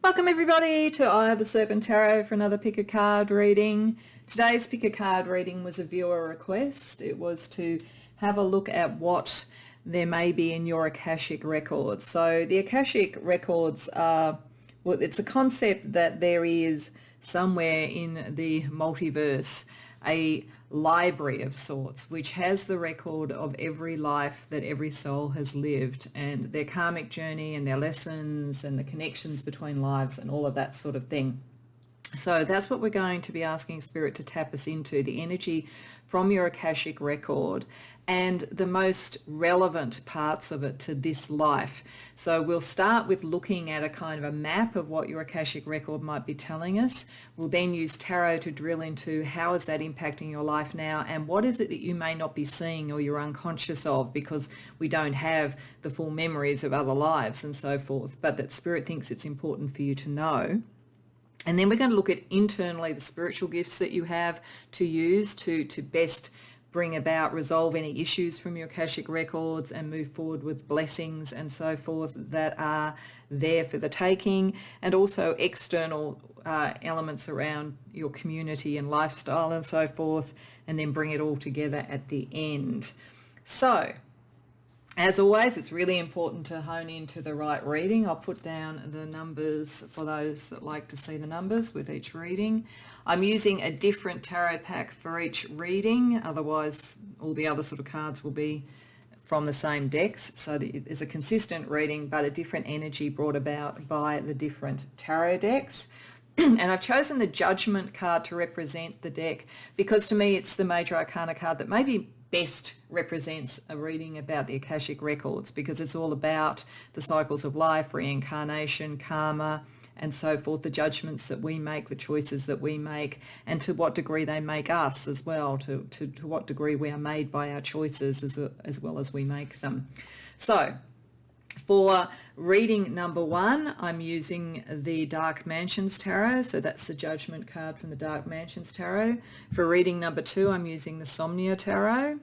Welcome everybody to Eye of the Serpent Tarot for another pick a card reading. Today's pick a card reading was a viewer request. It was to have a look at what there may be in your Akashic records. So the Akashic records are, well, it's a concept that there is somewhere in the multiverse a library of sorts which has the record of every life that every soul has lived and their karmic journey and their lessons and the connections between lives and all of that sort of thing. So that's what we're going to be asking Spirit to tap us into, the energy from your Akashic record and the most relevant parts of it to this life. So we'll start with looking at a kind of a map of what your Akashic record might be telling us. We'll then use tarot to drill into how is that impacting your life now and what is it that you may not be seeing or you're unconscious of because we don't have the full memories of other lives and so forth, but that Spirit thinks it's important for you to know. And then we're going to look at internally the spiritual gifts that you have to use to best bring about, resolve any issues from your Akashic records and move forward with blessings and so forth that are there for the taking, and also external elements around your community and lifestyle and so forth, and then bring it all together at the end. So as always, it's really important to hone into the right reading. I'll put down the numbers for those that like to see the numbers with each reading. I'm using a different tarot pack for each reading, otherwise all the other sort of cards will be from the same decks. So there's a consistent reading, but a different energy brought about by the different tarot decks. And I've chosen the Judgment card to represent the deck because to me it's the Major Arcana card that maybe best represents a reading about the Akashic records, because it's all about the cycles of life, reincarnation, karma, and so forth, the judgments that we make, the choices that we make, and to what degree they make us as well, to what degree we are made by our choices as well as we make them. So for reading number one, I'm using the Dark Mansions Tarot. So that's the Judgment card from the Dark Mansions Tarot. For reading number two, I'm using the Somnia Tarot.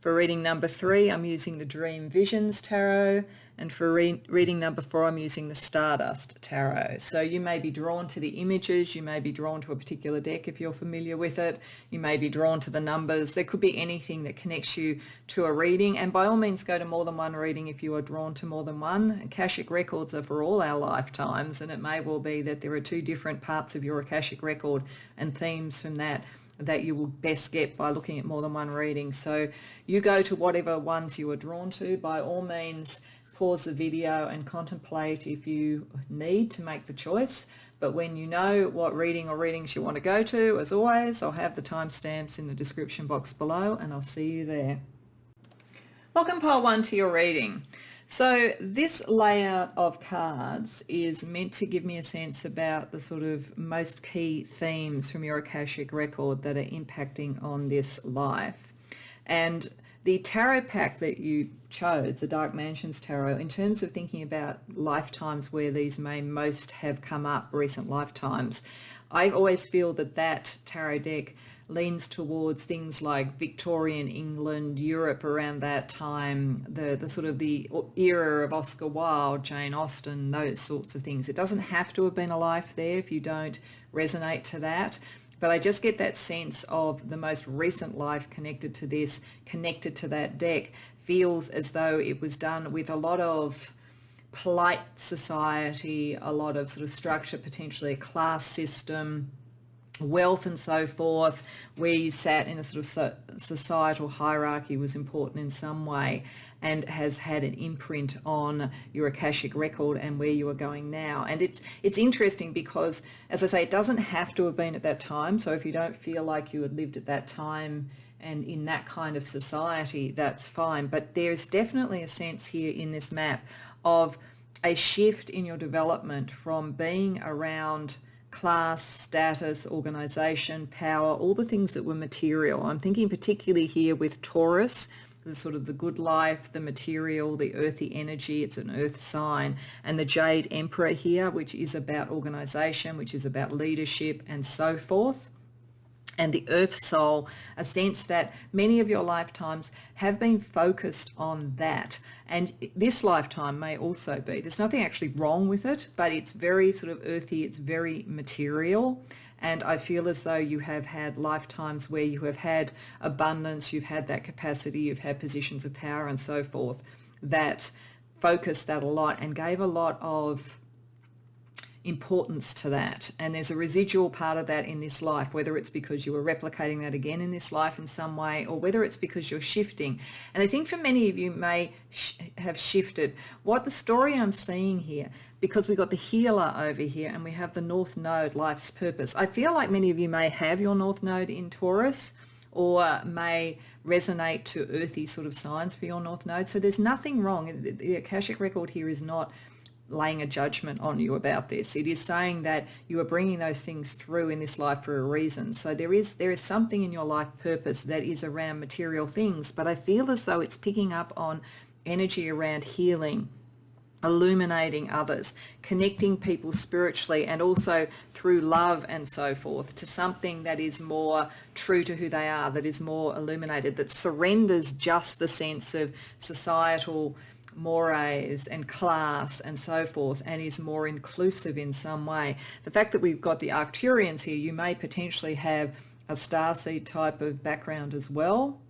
For reading number three, I'm using the Dream Visions Tarot. And for reading number four, I'm using the Stardust Tarot. So you may be drawn to the images, you may be drawn to a particular deck if you're familiar with it, you may be drawn to the numbers. There could be anything that connects you to a reading, and by all means go to more than one reading if you are drawn to more than one. Akashic records are for all our lifetimes, and it may well be that there are two different parts of your Akashic record and themes from that you will best get by looking at more than one reading. So you go to whatever ones you are drawn to. By all means, pause the video and contemplate if you need to make the choice. But when you know what reading or readings you want to go to, as always, I'll have the timestamps in the description box below and I'll see you there. Welcome pile one to your reading. So this layout of cards is meant to give me a sense about the sort of most key themes from your Akashic record that are impacting on this life. And the tarot pack that you chose, the Dark Mansions Tarot, in terms of thinking about lifetimes where these may most have come up, recent lifetimes, I always feel that that tarot deck leans towards things like Victorian England, Europe around that time, the sort of the era of Oscar Wilde, Jane Austen, those sorts of things. It doesn't have to have been a life there if you don't resonate to that. But I just get that sense of the most recent life connected to this, connected to that deck, feels as though it was done with a lot of polite society, a lot of sort of structure, potentially a class system, wealth and so forth, where you sat in a sort of societal hierarchy was important in some way and has had an imprint on your Akashic record and where you are going now. And it's interesting because, as I say, it doesn't have to have been at that time. So if you don't feel like you had lived at that time and in that kind of society, that's fine. But there's definitely a sense here in this map of a shift in your development from being around class, status, organization, power, all the things that were material. I'm thinking particularly here with Taurus, the sort of the good life, the material, the earthy energy, it's an earth sign, and the Jade Emperor here, which is about organization, which is about leadership and so forth. and the earth soul, a sense that many of your lifetimes have been focused on that. And this lifetime may also be. There's nothing actually wrong with it, but it's very sort of earthy, it's very material. And I feel as though you have had lifetimes where you have had abundance, you've had that capacity, you've had positions of power and so forth that focused that a lot and gave a lot of importance to that. And there's a residual part of that in this life, whether it's because you are replicating that again in this life in some way, or whether it's because you're shifting. And I think for many of you may have shifted. What the story I'm seeing here, because we got the healer over here and we have the North Node, life's purpose. I feel like many of you may have your North Node in Taurus, or may resonate to earthy sort of signs for your North Node. So there's nothing wrong. The Akashic record here is not laying a judgment on you about this. It is saying that you are bringing those things through in this life for a reason. So there is something in your life purpose that is around material things, but I feel as though it's picking up on energy around healing, illuminating others, connecting people spiritually, and also through love and so forth to something that is more true to who they are, that is more illuminated, that surrenders just the sense of societal mores and class and so forth, and is more inclusive in some way. The fact that we've got the Arcturians here, you may potentially have a starseed type of background as well,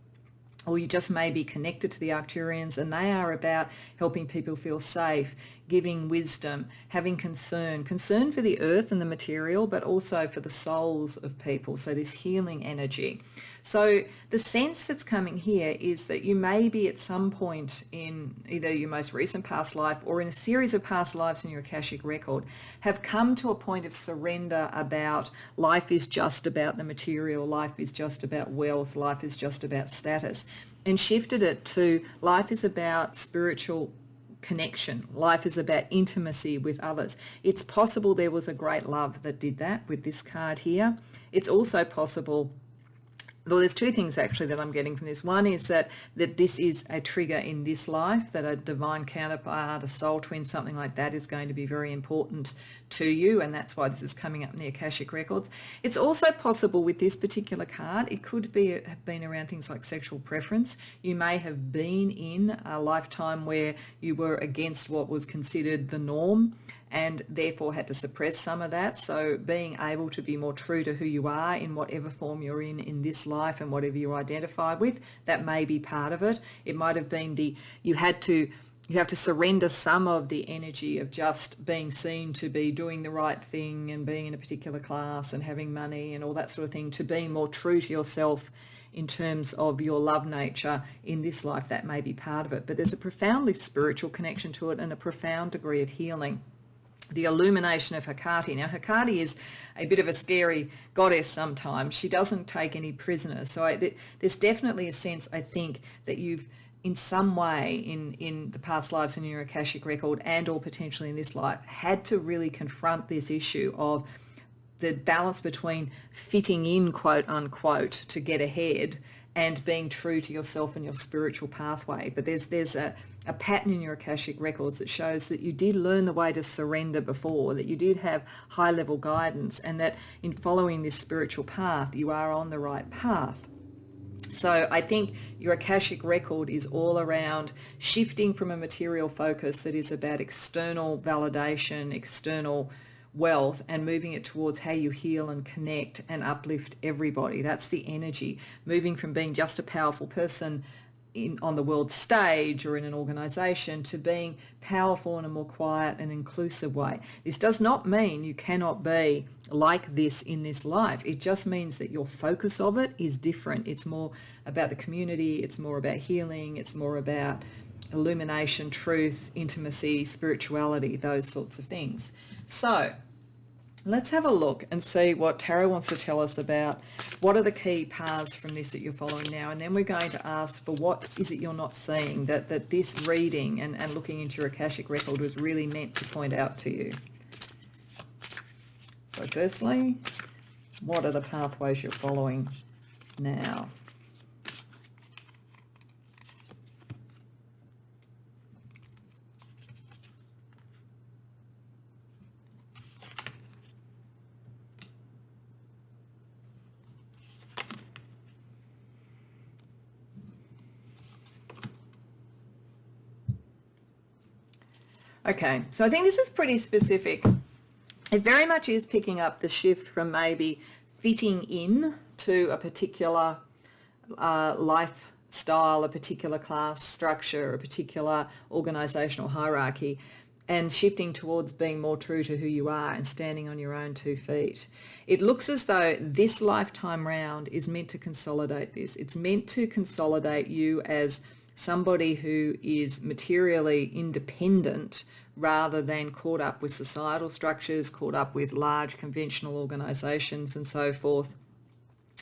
or you just may be connected to the Arcturians, and they are about helping people feel safe, giving wisdom, having concern for the earth and the material, but also for the souls of people. So this healing energy. So the sense that's coming here is that you may be at some point in either your most recent past life or in a series of past lives in your Akashic record have come to a point of surrender about life is just about the material, life is just about wealth, life is just about status, and shifted it to life is about spiritual connection. Life is about intimacy with others. It's possible there was a great love that did that with this card here. It's also possible, well, there's two things actually that I'm getting from this. One is that this is a trigger in this life, that a divine counterpart, a soul twin, something like that is going to be very important to you, and that's why this is coming up in the Akashic records. It's also possible with this particular card, it could be have been around things like sexual preference. You may have been in a lifetime where you were against what was considered the norm, and therefore had to suppress some of that. So being able to be more true to who you are in whatever form you're in this life and whatever you identify with, that may be part of it. It might have been you have to surrender some of the energy of just being seen to be doing the right thing and being in a particular class and having money and all that sort of thing, to being more true to yourself in terms of your love nature in this life. That may be part of it. But there's a profoundly spiritual connection to it and a profound degree of healing. The illumination of Hecate. Now, Hecate is a bit of a scary goddess sometimes. She doesn't take any prisoners. So there's definitely a sense, I think, that you've in some way in the past lives in your Akashic record and or potentially in this life had to really confront this issue of the balance between fitting in, quote unquote, to get ahead and being true to yourself and your spiritual pathway. But there's a pattern in your Akashic records that shows that you did learn the way to surrender before, that you did have high level guidance, and that in following this spiritual path, you are on the right path. So I think your Akashic record is all around shifting from a material focus that is about external validation, external wealth, and moving it towards how you heal and connect and uplift everybody. That's the energy. Moving from being just a powerful person on the world stage or in an organization to being powerful in a more quiet and inclusive way. This does not mean you cannot be like this in this life. It just means that your focus of it is different. It's more about the community. It's more about healing. It's more about illumination, truth, intimacy, spirituality, those sorts of things. So let's have a look and see what Tarot wants to tell us about what are the key paths from this that you're following now. And then we're going to ask for what is it you're not seeing that this reading and looking into your Akashic record was really meant to point out to you. So firstly, what are the pathways you're following now? Okay, so I think this is pretty specific. It very much is picking up the shift from maybe fitting in to a particular lifestyle, a particular class structure, a particular organizational hierarchy, and shifting towards being more true to who you are and standing on your own 2 feet. It looks as though this lifetime round is meant to consolidate this. It's meant to consolidate you as somebody who is materially independent rather than caught up with societal structures, caught up with large conventional organizations and so forth,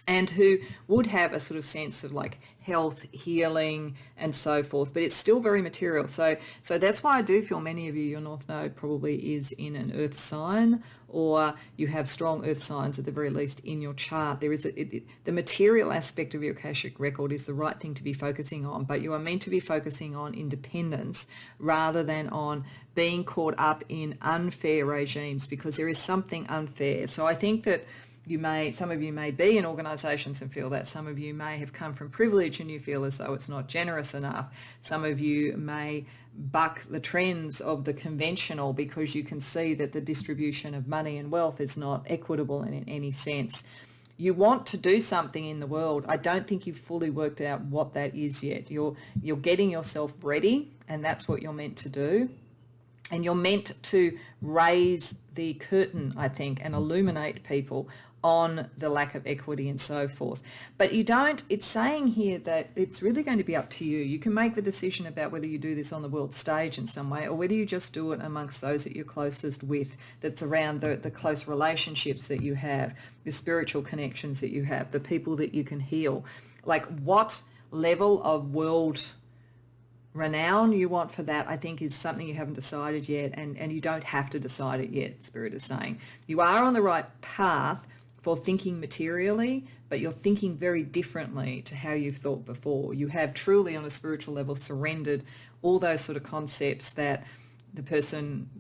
and who would have a sort of sense of like health, healing and so forth, but it's still very material. So that's why I do feel many of you, your North Node probably is in an earth sign, or you have strong earth signs at the very least in your chart. There is the material aspect of your Akashic record is the right thing to be focusing on, but you are meant to be focusing on independence rather than on being caught up in unfair regimes, because there is something unfair. So I think that some of you may be in organisations and feel that. Some of you may have come from privilege and you feel as though it's not generous enough. Some of you may buck the trends of the conventional because you can see that the distribution of money and wealth is not equitable in any sense. You want to do something in the world. I don't think you've fully worked out what that is yet. You're getting yourself ready, and that's what you're meant to do. And you're meant to raise the curtain, I think, and illuminate people on the lack of equity and so forth. But it's saying here that it's really going to be up to you. You can make the decision about whether you do this on the world stage in some way, or whether you just do it amongst those that you're closest with, that's around the close relationships that you have, the spiritual connections that you have, the people that you can heal. Like what level of world renown you want for that, I think, is something you haven't decided yet, and you don't have to decide it yet, Spirit is saying. You are on the right path for thinking materially, but you're thinking very differently to how you've thought before. You have truly on a spiritual level surrendered all those sort of concepts that the person,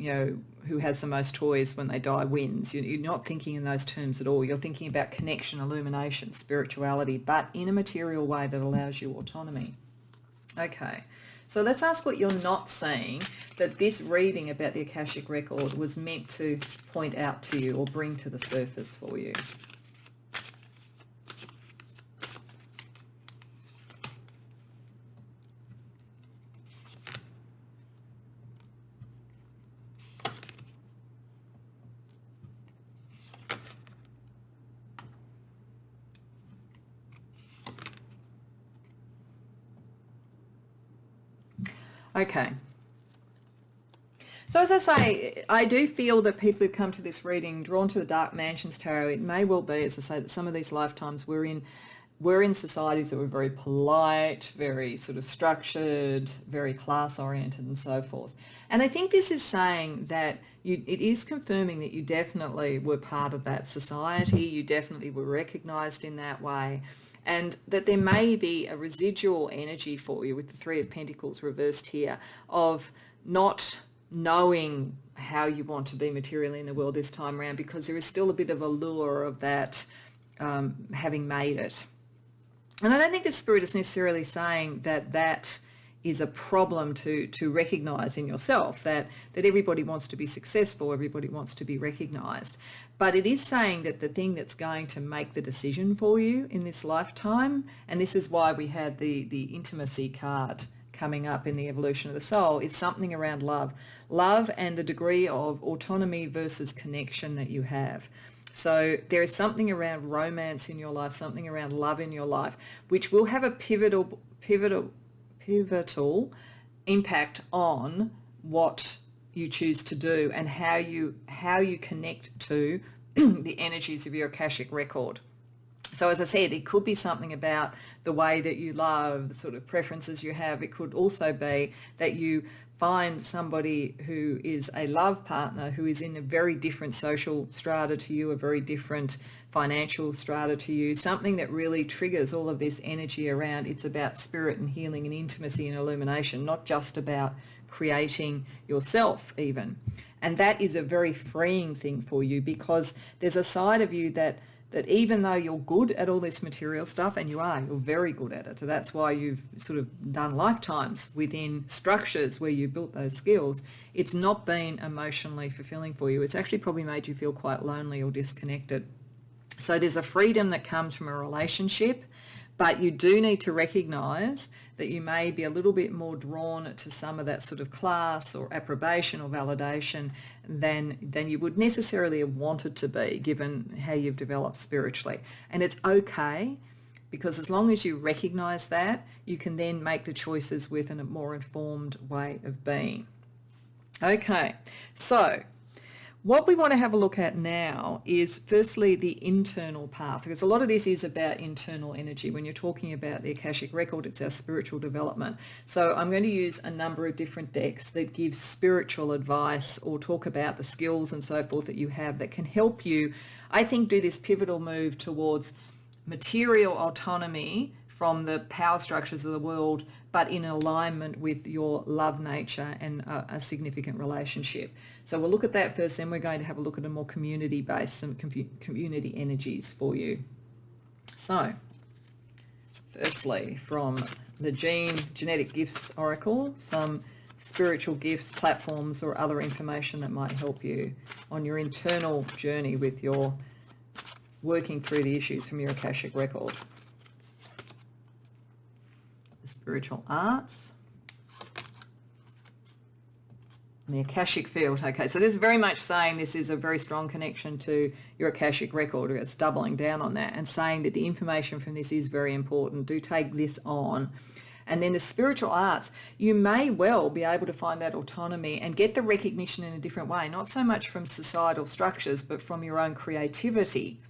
who has the most toys when they die wins. You're not thinking in those terms at all. You're thinking about connection, illumination, spirituality, but in a material way that allows you autonomy. Okay. So let's ask what you're not saying that this reading about the Akashic record was meant to point out to you or bring to the surface for you. Okay. So as I say, I do feel that people who come to this reading drawn to the Dark Mansions Tarot, it may well be, as I say, that some of these lifetimes we're in societies that were very polite, very sort of structured, very class-oriented and so forth. And I think this is saying that it is confirming that you definitely were part of that society, you definitely were recognised in that way, and that there may be a residual energy for you with the Three of Pentacles reversed here of not knowing how you want to be materially in the world this time around, because there is still a bit of a lure of that having made it. And I don't think the Spirit is necessarily saying that is a problem to recognise in yourself, that everybody wants to be successful, everybody wants to be recognised. But it is saying that the thing that's going to make the decision for you in this lifetime, and this is why we had the intimacy card coming up in the evolution of the soul, is something around love. Love and the degree of autonomy versus connection that you have. So there is something around romance in your life, something around love in your life, which will have a pivotal impact on what you choose to do and how you connect to the energies of your Akashic record. So as I said, it could be something about the way that you love, the sort of preferences you have. It could also be that you find somebody who is a love partner who is in a very different social strata to you, a very different financial strata to you, something that really triggers all of this energy around. It's about spirit and healing and intimacy and illumination, not just about creating yourself even. And that is a very freeing thing for you, because there's a side of you that that even though you're good at all this material stuff, and you're very good at it, so that's why you've sort of done lifetimes within structures where you built those skills, it's not been emotionally fulfilling for you. It's actually probably made you feel quite lonely or disconnected. So there's a freedom that comes from a relationship, but you do need to recognise that you may be a little bit more drawn to some of that sort of class or approbation or validation than you would necessarily have wanted to be, given how you've developed spiritually. And it's okay, because as long as you recognise that, you can then make the choices with a more informed way of being. Okay, so what we want to have a look at now is firstly the internal path, because a lot of this is about internal energy. When you're talking about the Akashic record, it's our spiritual development. So I'm going to use a number of different decks that give spiritual advice or talk about the skills and so forth that you have that can help you, I think, do this pivotal move towards material autonomy from the power structures of the world, but in alignment with your love nature and a significant relationship. So we'll look at that first, then we're going to have a look at a more community-based, some community energies for you. So, firstly, from the Genetic Gifts Oracle, some spiritual gifts, platforms, or other information that might help you on your internal journey with your working through the issues from your Akashic record. Spiritual arts, and the Akashic field. Okay, so this is very much saying this is a very strong connection to your Akashic record. It's doubling down on that and saying that the information from this is very important. Do take this on. And then the spiritual arts, you may well be able to find that autonomy and get the recognition in a different way, not so much from societal structures, but from your own creativity.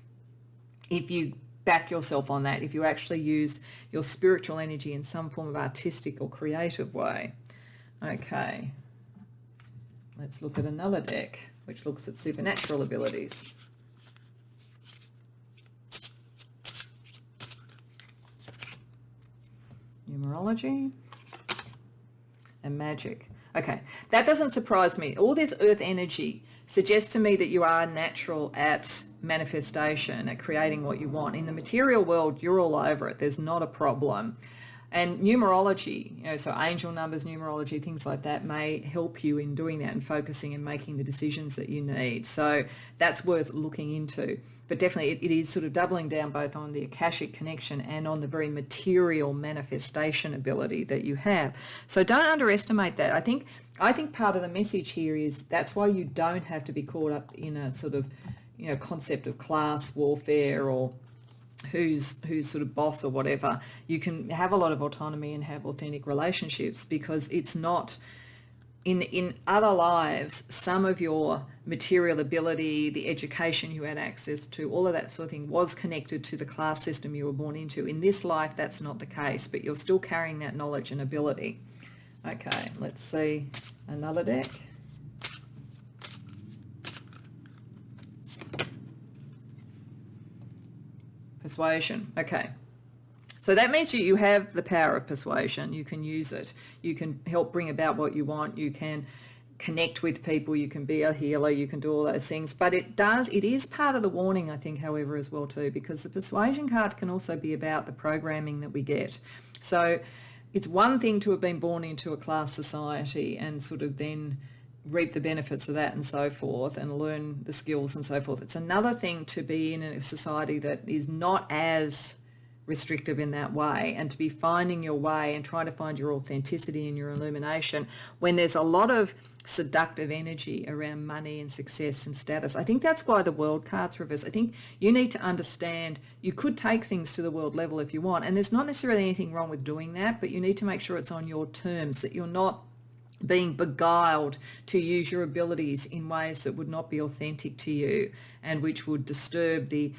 If you back yourself on that, if you actually use your spiritual energy in some form of artistic or creative way. Okay, let's look at another deck which looks at supernatural abilities. Numerology and magic. Okay, that doesn't surprise me. All this earth energy suggests to me that you are natural at manifestation, at creating what you want. In the material world, you're all over it. There's not a problem. And numerology, so angel numbers, numerology, things like that may help you in doing that and focusing and making the decisions that you need. So that's worth looking into. But definitely it is sort of doubling down both on the Akashic connection and on the very material manifestation ability that you have. So don't underestimate that. I think part of the message here is that's why you don't have to be caught up in a sort of, concept of class warfare or who's sort of boss or whatever. You can have a lot of autonomy and have authentic relationships, because it's not in other lives, some of your material ability, the education you had access to, all of that sort of thing was connected to the class system you were born into. In this life, that's not the case, but you're still carrying that knowledge and ability. Okay, let's see another deck. Persuasion. Okay. So that means you have the power of persuasion. You can use it. You can help bring about what you want. You can connect with people. You can be a healer. You can do all those things. But it is part of the warning, I think, however, as well too, because the persuasion card can also be about the programming that we get. So it's one thing to have been born into a class society and sort of then reap the benefits of that and so forth and learn the skills and so forth. It's another thing to be in a society that is not as restrictive in that way, and to be finding your way and trying to find your authenticity and your illumination when there's a lot of seductive energy around money and success and status. I think that's why the world card's reversed. I think you need to understand you could take things to the world level if you want, and there's not necessarily anything wrong with doing that, but you need to make sure it's on your terms, that you're not being beguiled to use your abilities in ways that would not be authentic to you and which would disturb the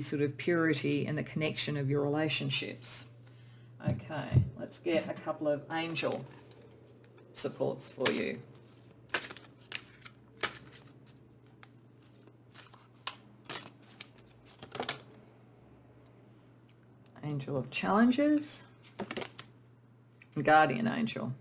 sort of purity and the connection of your relationships. Okay, let's get a couple of angel supports for you. Angel of Challenges and Guardian Angel.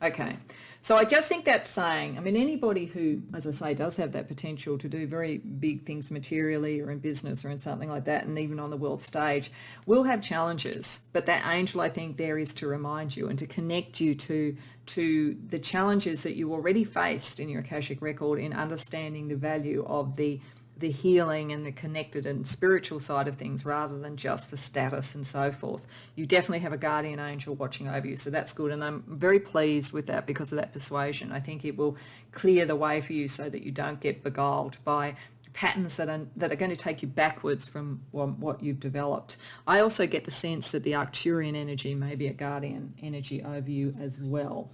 Okay, So I just think that's saying, I mean, anybody who, as I say, does have that potential to do very big things materially or in business or in something like that, and even on the world stage, will have challenges. But that angel, I think, there is to remind you and to connect you to the challenges that you already faced in your Akashic record in understanding the value of the healing and the connected and spiritual side of things rather than just the status and so forth. You definitely have a guardian angel watching over you, so that's good, and I'm very pleased with that because of that persuasion. I think it will clear the way for you so that you don't get beguiled by patterns that are going to take you backwards from what you've developed. I also get the sense that the Arcturian energy may be a guardian energy over you as well.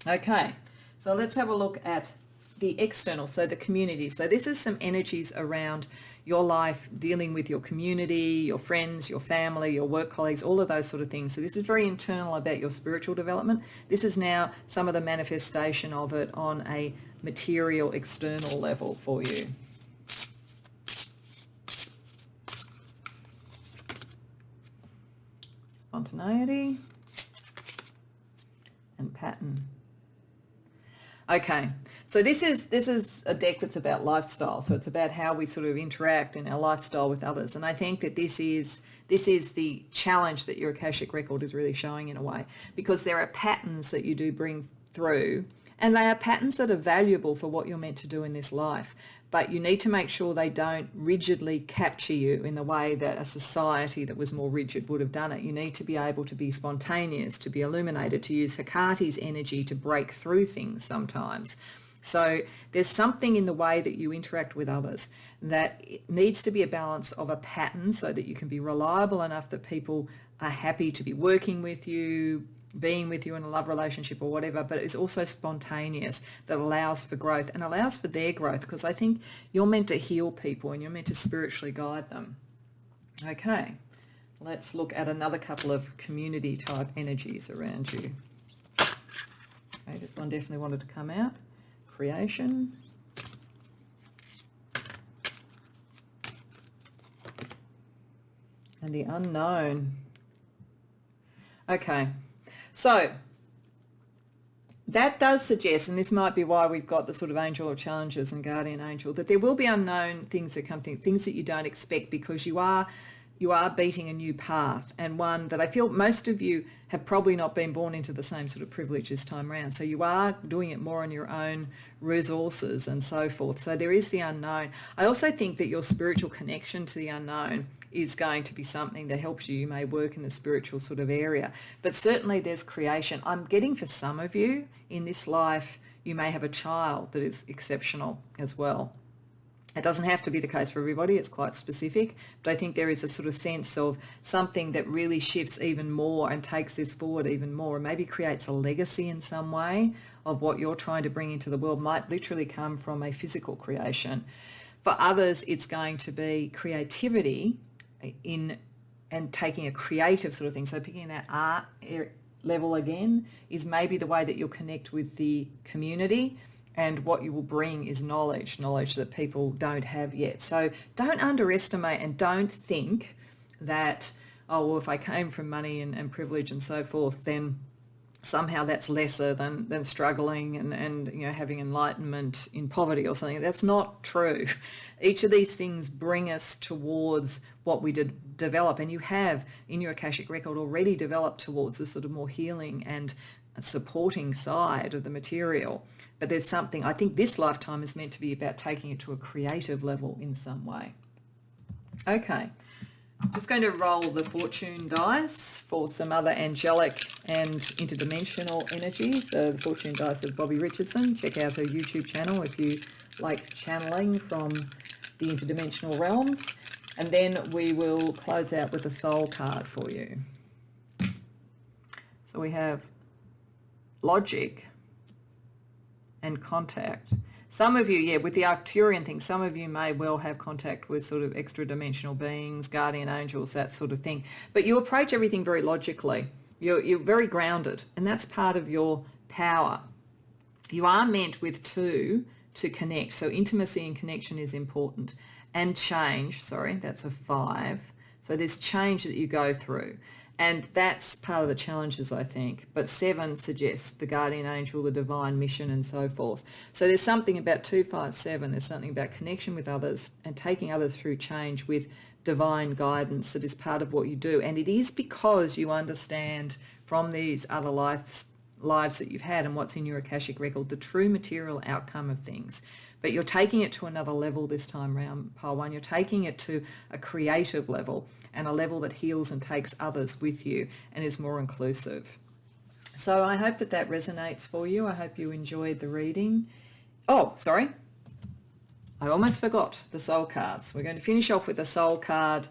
Okay, so let's have a look at the external, so the community. So this is some energies around your life, dealing with your community, your friends, your family, your work colleagues, all of those sort of things. So this is very internal about your spiritual development. This is now some of the manifestation of it on a material external level for you. Spontaneity and pattern. Okay, so this is a deck that's about lifestyle. So it's about how we sort of interact in our lifestyle with others. And I think that this is the challenge that your Akashic record is really showing in a way, because there are patterns that you do bring through, and they are patterns that are valuable for what you're meant to do in this life. But you need to make sure they don't rigidly capture you in the way that a society that was more rigid would have done it. You need to be able to be spontaneous, to be illuminated, to use Hecate's energy to break through things sometimes. So there's something in the way that you interact with others that needs to be a balance of a pattern so that you can be reliable enough that people are happy to be working with you, being with you in a love relationship or whatever, but it's also spontaneous, that allows for growth and allows for their growth, because I think you're meant to heal people and you're meant to spiritually guide them. Okay, let's look at another couple of community type energies around you. Okay, this one definitely wanted to come out. Creation. And the unknown. Okay. So that does suggest, and this might be why we've got the sort of angel of challenges and guardian angel, that there will be unknown things that come, things that you don't expect, because you are beating a new path, and one that I feel most of you have probably not been born into the same sort of privilege this time around. So you are doing it more on your own resources and so forth. So there is the unknown. I also think that your spiritual connection to the unknown is going to be something that helps you. You may work in the spiritual sort of area, but certainly there's creation. I'm getting for some of you in this life, you may have a child that is exceptional as well. It doesn't have to be the case for everybody, it's quite specific, but I think there is a sort of sense of something that really shifts even more and takes this forward even more, and maybe creates a legacy in some way of what you're trying to bring into the world. Might literally come from a physical creation. For others, it's going to be creativity and taking a creative sort of thing. So picking that art level again is maybe the way that you'll connect with the community. And what you will bring is knowledge that people don't have yet. So don't underestimate, and don't think that, oh, well, if I came from money and privilege and so forth, then somehow that's lesser than struggling and having enlightenment in poverty or something. That's not true. Each of these things bring us towards what we did develop, and you have in your Akashic record already developed towards a sort of more healing and supporting side of the material. But there's something, I think this lifetime is meant to be about taking it to a creative level in some way. Okay, I'm just going to roll the fortune dice for some other angelic and interdimensional energies. So the fortune dice of Bobby Richardson. Check out her YouTube channel if you like channeling from the interdimensional realms. And then we will close out with a soul card for you. So we have logic and contact. Some of you, with the Arcturian thing, some of you may well have contact with sort of extra dimensional beings, guardian angels, that sort of thing. But you approach everything very logically. You're very grounded, and that's part of your power. You are meant with two to connect. So intimacy and connection is important. And change, that's a 5. So there's change that you go through. And that's part of the challenges, I think. But 7 suggests the guardian angel, the divine mission, and so forth. So there's something about 257, there's something about connection with others and taking others through change with divine guidance that is part of what you do. And it is because you understand from these other lives that you've had and what's in your Akashic record, the true material outcome of things. But you're taking it to another level this time round, Pile 1. You're taking it to a creative level and a level that heals and takes others with you and is more inclusive. So I hope that that resonates for you. I hope you enjoyed the reading. Oh, sorry. I almost forgot the soul cards. We're going to finish off with a soul card.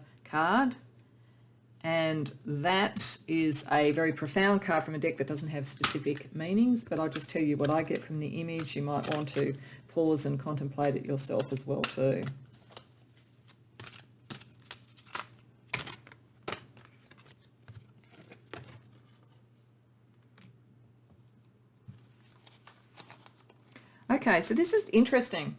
And that is a very profound card from a deck that doesn't have specific meanings, but I'll just tell you what I get from the image. You might want to pause and contemplate it yourself as well too. Okay, so this is interesting,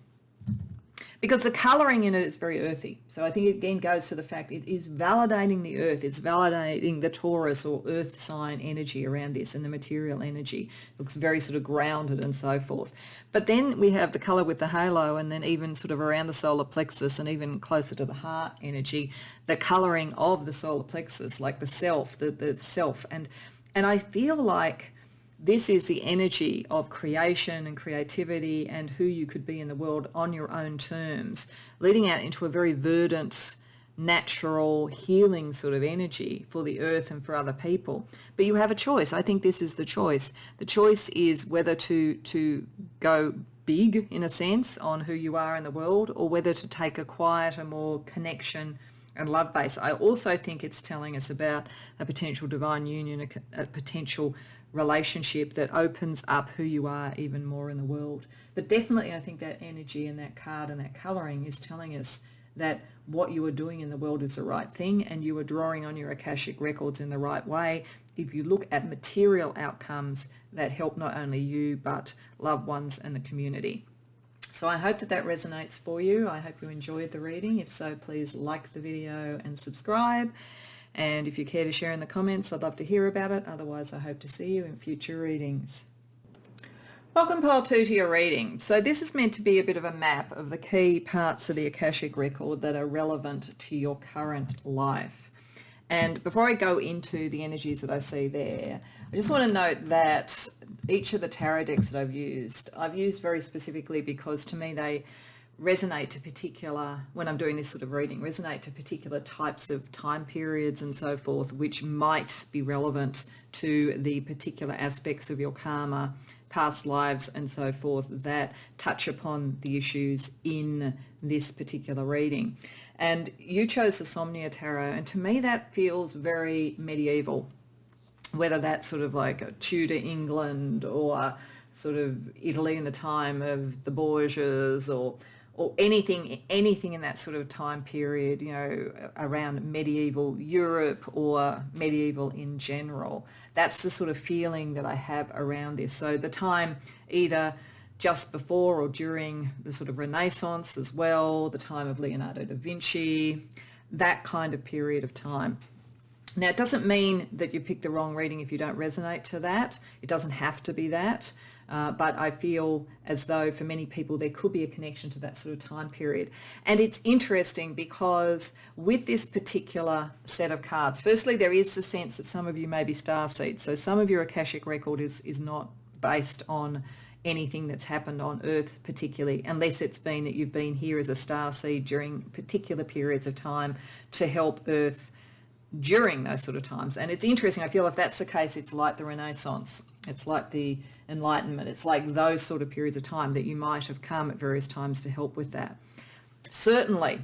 because the colouring in it is very earthy. So I think it again goes to the fact it is validating the earth. It's validating the Taurus or earth sign energy around this and the material energy. It looks very sort of grounded and so forth. But then we have the colour with the halo, and then even sort of around the solar plexus and even closer to the heart energy, the colouring of the solar plexus, like the self, the self. And I feel like this is the energy of creation and creativity and who you could be in the world on your own terms, leading out into a very verdant, natural, healing sort of energy for the earth and for other people. But you have a choice. I think this is the choice. The choice is whether to go big, in a sense, on who you are in the world, or whether to take a quieter, more connection and love base. I also think it's telling us about a potential divine union, a potential relationship that opens up who you are even more in the world. But definitely I think that energy and that card and that colouring is telling us that what you are doing in the world is the right thing, and you are drawing on your Akashic records in the right way if you look at material outcomes that help not only you but loved ones and the community. So I hope that that resonates for you. I hope you enjoyed the reading. If so, please like the video and subscribe. And if you care to share in the comments, I'd love to hear about it. Otherwise, I hope to see you in future readings. Welcome, Pile 2, to your reading. So this is meant to be a bit of a map of the key parts of the Akashic record that are relevant to your current life. And before I go into the energies that I see there, I just want to note that each of the tarot decks that I've used very specifically because to me they resonate to particular, when I'm doing this sort of reading, resonate to particular types of time periods and so forth, which might be relevant to the particular aspects of your karma, past lives and so forth that touch upon the issues in this particular reading. And you chose the Somnia Tarot, and to me that feels very medieval, whether that's sort of like a Tudor England or sort of Italy in the time of the Borgias, or anything in that sort of time period, you know, around medieval Europe or medieval in general. That's the sort of feeling that I have around this. So the time either just before or during the sort of Renaissance as well, the time of Leonardo da Vinci, that kind of period of time. Now, it doesn't mean that you pick the wrong reading if you don't resonate to that. It doesn't have to be that. But I feel as though for many people there could be a connection to that sort of time period. And it's interesting because with this particular set of cards, firstly, there is the sense that some of you may be starseeds. So some of your Akashic record is not based on anything that's happened on Earth particularly, unless it's been that you've been here as a starseed during particular periods of time to help Earth during those sort of times. And it's interesting, I feel if that's the case, it's like the Renaissance, it's like the Enlightenment, it's like those sort of periods of time that you might have come at various times to help with that. Certainly,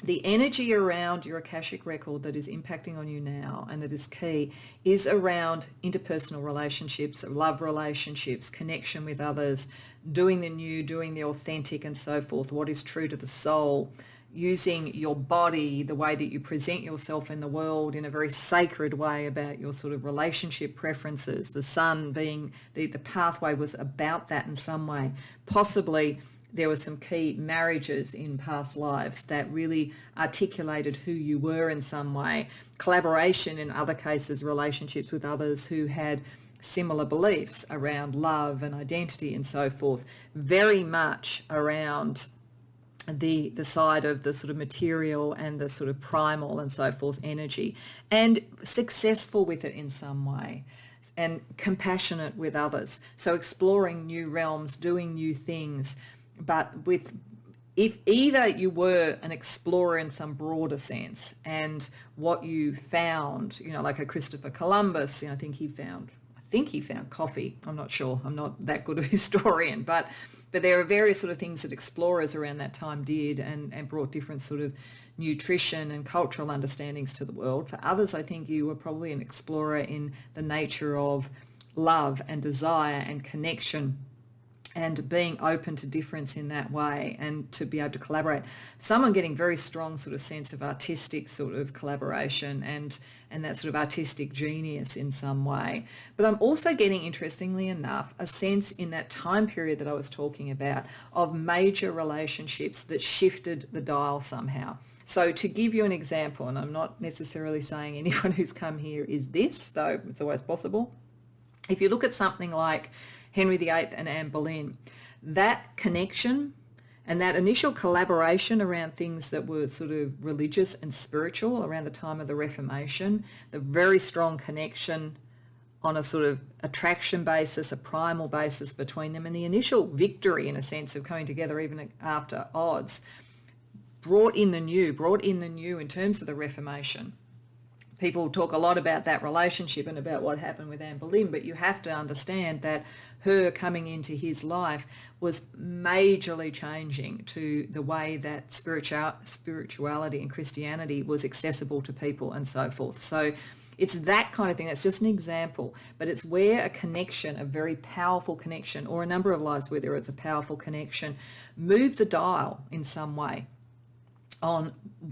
the energy around your Akashic record that is impacting on you now and that is key is around interpersonal relationships, love relationships, connection with others, doing the new, doing the authentic and so forth, what is true to the soul, using your body, the way that you present yourself in the world in a very sacred way about your sort of relationship preferences. The sun being, the pathway was about that in some way, possibly there were some key marriages in past lives that really articulated who you were in some way. Collaboration, in other cases, relationships with others who had similar beliefs around love and identity and so forth, very much around the side of the sort of material and the sort of primal and so forth energy, and successful with it in some way, and compassionate with others. So exploring new realms, doing new things, but with, if either you were an explorer in some broader sense, and what you found, like a Christopher Columbus, I think he found coffee. I'm not sure. I'm not that good of a historian, but there are various sort of things that explorers around that time did, and brought different sort of nutrition and cultural understandings to the world. For others, I think you were probably an explorer in the nature of love and desire and connection, and being open to difference in that way, and to be able to collaborate. Someone getting very strong sort of sense of artistic sort of collaboration and that sort of artistic genius in some way. But I'm also getting, interestingly enough, a sense in that time period that I was talking about of major relationships that shifted the dial somehow. So to give you an example, and I'm not necessarily saying anyone who's come here is this, though it's always possible. If you look at something like Henry VIII and Anne Boleyn, that connection and that initial collaboration around things that were sort of religious and spiritual around the time of the Reformation, the very strong connection on a sort of attraction basis, a primal basis between them, and the initial victory, in a sense, of coming together even after odds, brought in the new in terms of the Reformation. People talk a lot about that relationship and about what happened with Anne Boleyn, but you have to understand that her coming into his life was majorly changing to the way that spirituality and Christianity was accessible to people and so forth. So it's that kind of thing. That's just an example, but it's where a connection, a very powerful connection, or a number of lives where there is a powerful connection, move the dial in some way on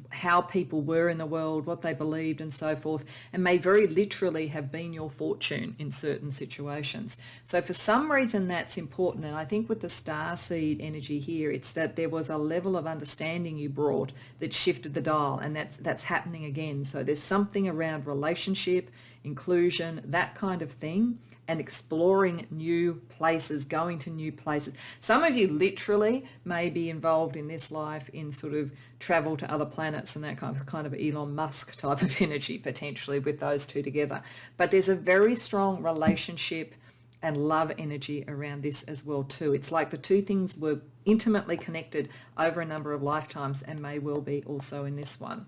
how people were in the world, what they believed and so forth, and may very literally have been your fortune in certain situations. So for some reason that's important, and I think with the starseed energy here, it's that there was a level of understanding you brought that shifted the dial, and that's happening again. So there's something around relationship, inclusion, that kind of thing, and exploring new places, going to new places. Some of you literally may be involved in this life in sort of travel to other planets and that kind of Elon Musk type of energy, potentially, with those two together. But there's a very strong relationship and love energy around this as well too. It's like the two things were intimately connected over a number of lifetimes, and may well be also in this one.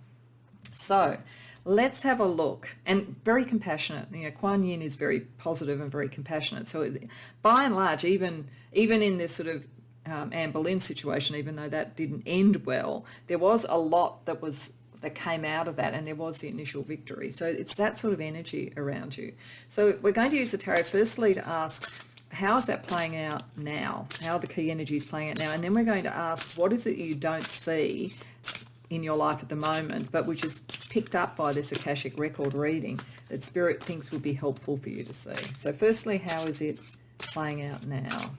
So let's have a look. And very compassionate. Kuan Yin is very positive and very compassionate. So by and large, even in this sort of Anne Boleyn situation, even though that didn't end well, there was a lot that came out of that, and there was the initial victory. So it's that sort of energy around you. So we're going to use the tarot firstly to ask, how is that playing out now? How are the key energies playing out now? And then we're going to ask, what is it you don't see in your life at the moment, but which is picked up by this Akashic record reading, that Spirit thinks would be helpful for you to see. So firstly, how is it playing out now?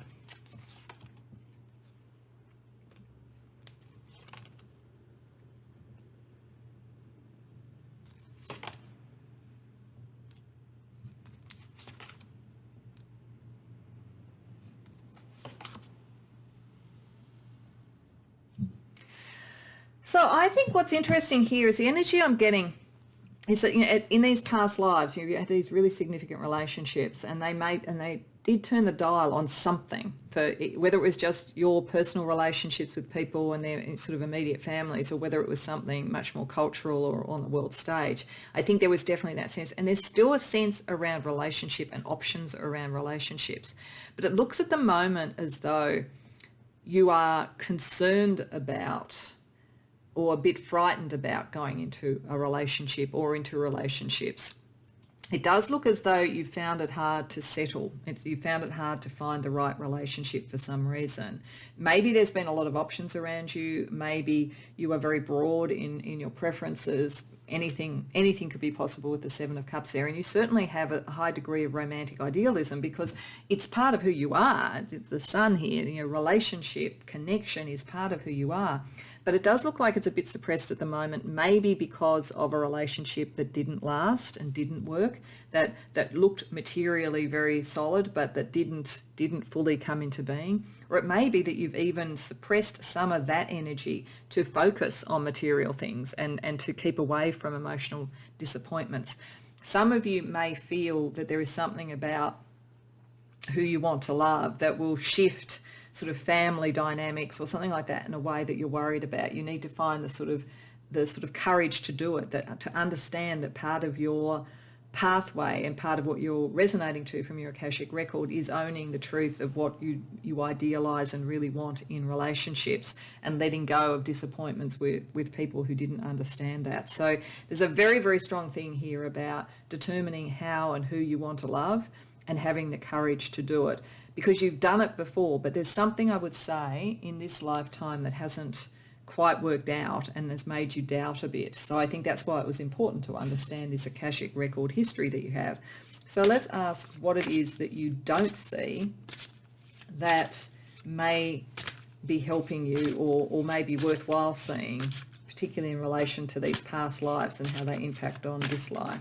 So I think what's interesting here is the energy I'm getting is that in these past lives you had these really significant relationships, and they did turn the dial on something, for whether it was just your personal relationships with people and their sort of immediate families, or whether it was something much more cultural or on the world stage. I think there was definitely that sense, and there's still a sense around relationship and options around relationships, but it looks at the moment as though you are concerned about, or a bit frightened about, going into a relationship or into relationships. It does look as though you found it hard to settle. You found it hard to find the right relationship for some reason. Maybe there's been a lot of options around you. Maybe you are very broad in your preferences. Anything could be possible with the Seven of Cups there. And you certainly have a high degree of romantic idealism because it's part of who you are. The sun here, relationship, connection is part of who you are. But it does look like it's a bit suppressed at the moment, maybe because of a relationship that didn't last and didn't work, that looked materially very solid, but that didn't fully come into being. Or it may be that you've even suppressed some of that energy to focus on material things and to keep away from emotional disappointments. Some of you may feel that there is something about who you want to love that will shift sort of family dynamics or something like that in a way that you're worried about. You need to find the sort of courage to do it, to understand that part of your pathway and part of what you're resonating to from your Akashic record is owning the truth of what you idealize and really want in relationships and letting go of disappointments with people who didn't understand that. So there's a very, very strong thing here about determining how and who you want to love and having the courage to do it, because you've done it before, but there's something I would say in this lifetime that hasn't quite worked out and has made you doubt a bit. So I think that's why it was important to understand this Akashic record history that you have. So let's ask what it is that you don't see that may be helping you or may be worthwhile seeing, particularly in relation to these past lives and how they impact on this life.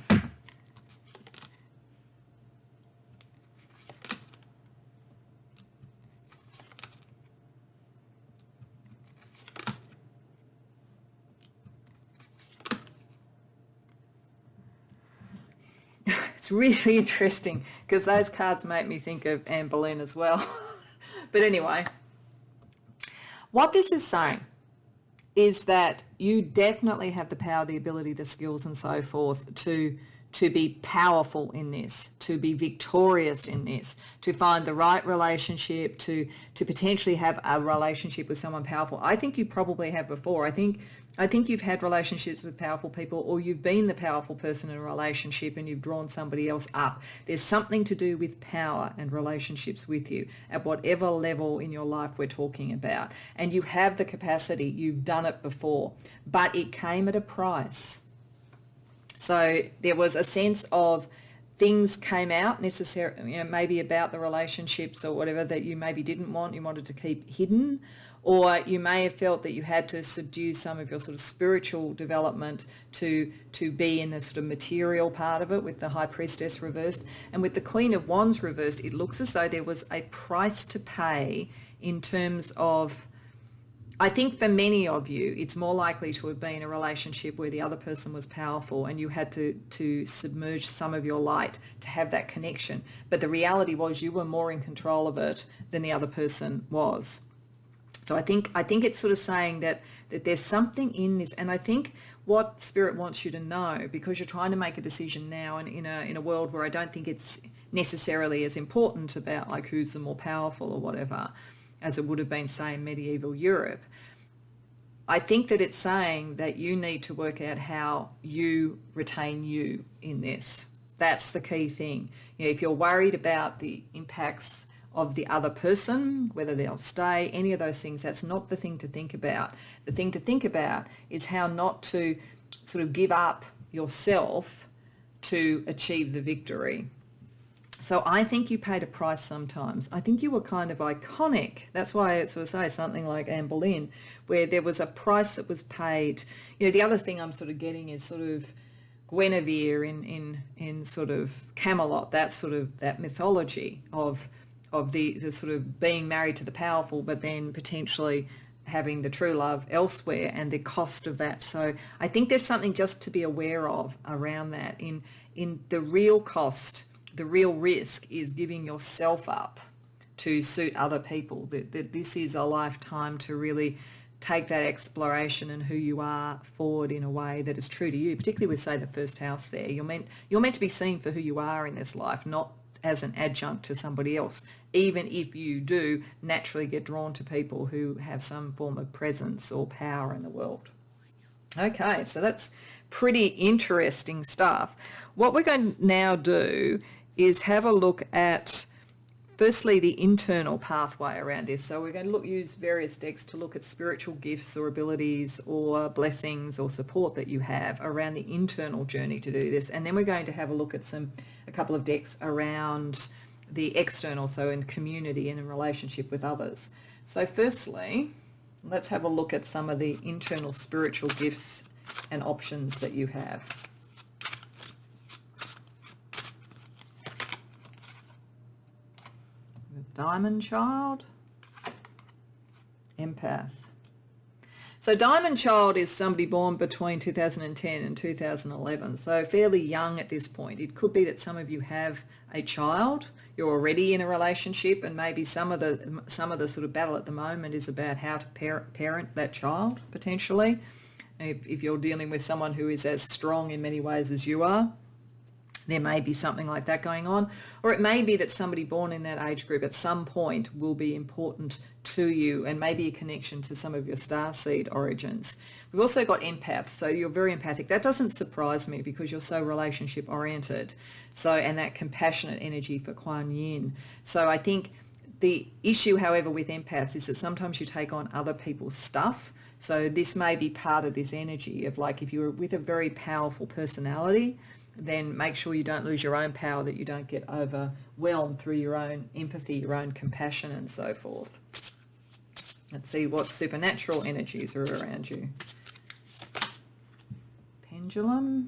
It's really interesting because those cards make me think of Anne Boleyn as well. But anyway, what this is saying is that you definitely have the power, the ability, the skills and so forth to be powerful in this, to be victorious in this, to find the right relationship, to potentially have a relationship with someone powerful. I think you probably have before. I think you've had relationships with powerful people, or you've been the powerful person in a relationship and you've drawn somebody else up. There's something to do with power and relationships with you at whatever level in your life we're talking about. And you have the capacity, you've done it before, but it came at a price. So there was a sense of things came out necessarily, maybe about the relationships or whatever that you maybe didn't want, you wanted to keep hidden, or you may have felt that you had to subdue some of your sort of spiritual development to be in the sort of material part of it with the High Priestess reversed. And with the Queen of Wands reversed, it looks as though there was a price to pay in terms of, I think for many of you, it's more likely to have been a relationship where the other person was powerful and you had to submerge some of your light to have that connection. But the reality was you were more in control of it than the other person was. So I think it's sort of saying that there's something in this. And I think what Spirit wants you to know, because you're trying to make a decision now and in a world where I don't think it's necessarily as important about like who's the more powerful or whatever, as it would have been, say, in medieval Europe. I think that it's saying that you need to work out how you retain you in this. That's the key thing. If you're worried about the impacts of the other person, whether they'll stay, any of those things, that's not the thing to think about. The thing to think about is how not to sort of give up yourself to achieve the victory. So I think you paid a price sometimes. I think you were kind of iconic. That's why I sort of say something like Anne Boleyn, where there was a price that was paid. The other thing I'm sort of getting is sort of Guinevere in sort of Camelot, that mythology of the sort of being married to the powerful, but then potentially having the true love elsewhere and the cost of that. So I think there's something just to be aware of around that. In the real cost, the real risk is giving yourself up to suit other people. That this is a lifetime to really take that exploration and who you are forward in a way that is true to you, particularly with, say, the first house there. You're meant to be seen for who you are in this life, not as an adjunct to somebody else, even if you do naturally get drawn to people who have some form of presence or power in the world. Okay, so that's pretty interesting stuff. What we're going to now do is have a look at firstly the internal pathway around this. So we're going to use various decks to look at spiritual gifts or abilities or blessings or support that you have around the internal journey to do this. And then we're going to have a look at a couple of decks around the external, so in community and in relationship with others. So firstly, let's have a look at some of the internal spiritual gifts and options that you have. Diamond Child, Empath. So Diamond Child is somebody born between 2010 and 2011, so fairly young at this point. It could be that some of you have a child, you're already in a relationship, and maybe some of the sort of battle at the moment is about how to parent that child, potentially. If you're dealing with someone who is as strong in many ways as you are, there may be something like that going on. Or it may be that somebody born in that age group at some point will be important to you, and maybe a connection to some of your starseed origins. We've also got empath, so you're very empathic. That doesn't surprise me because you're so relationship oriented. So, and that compassionate energy for Kuan Yin. So I think the issue, however, with empaths is that sometimes you take on other people's stuff. So this may be part of this energy of, like, if you're with a very powerful personality, then make sure you don't lose your own power, that you don't get overwhelmed through your own empathy, your own compassion and so forth. Let's see what supernatural energies are around you. Pendulum.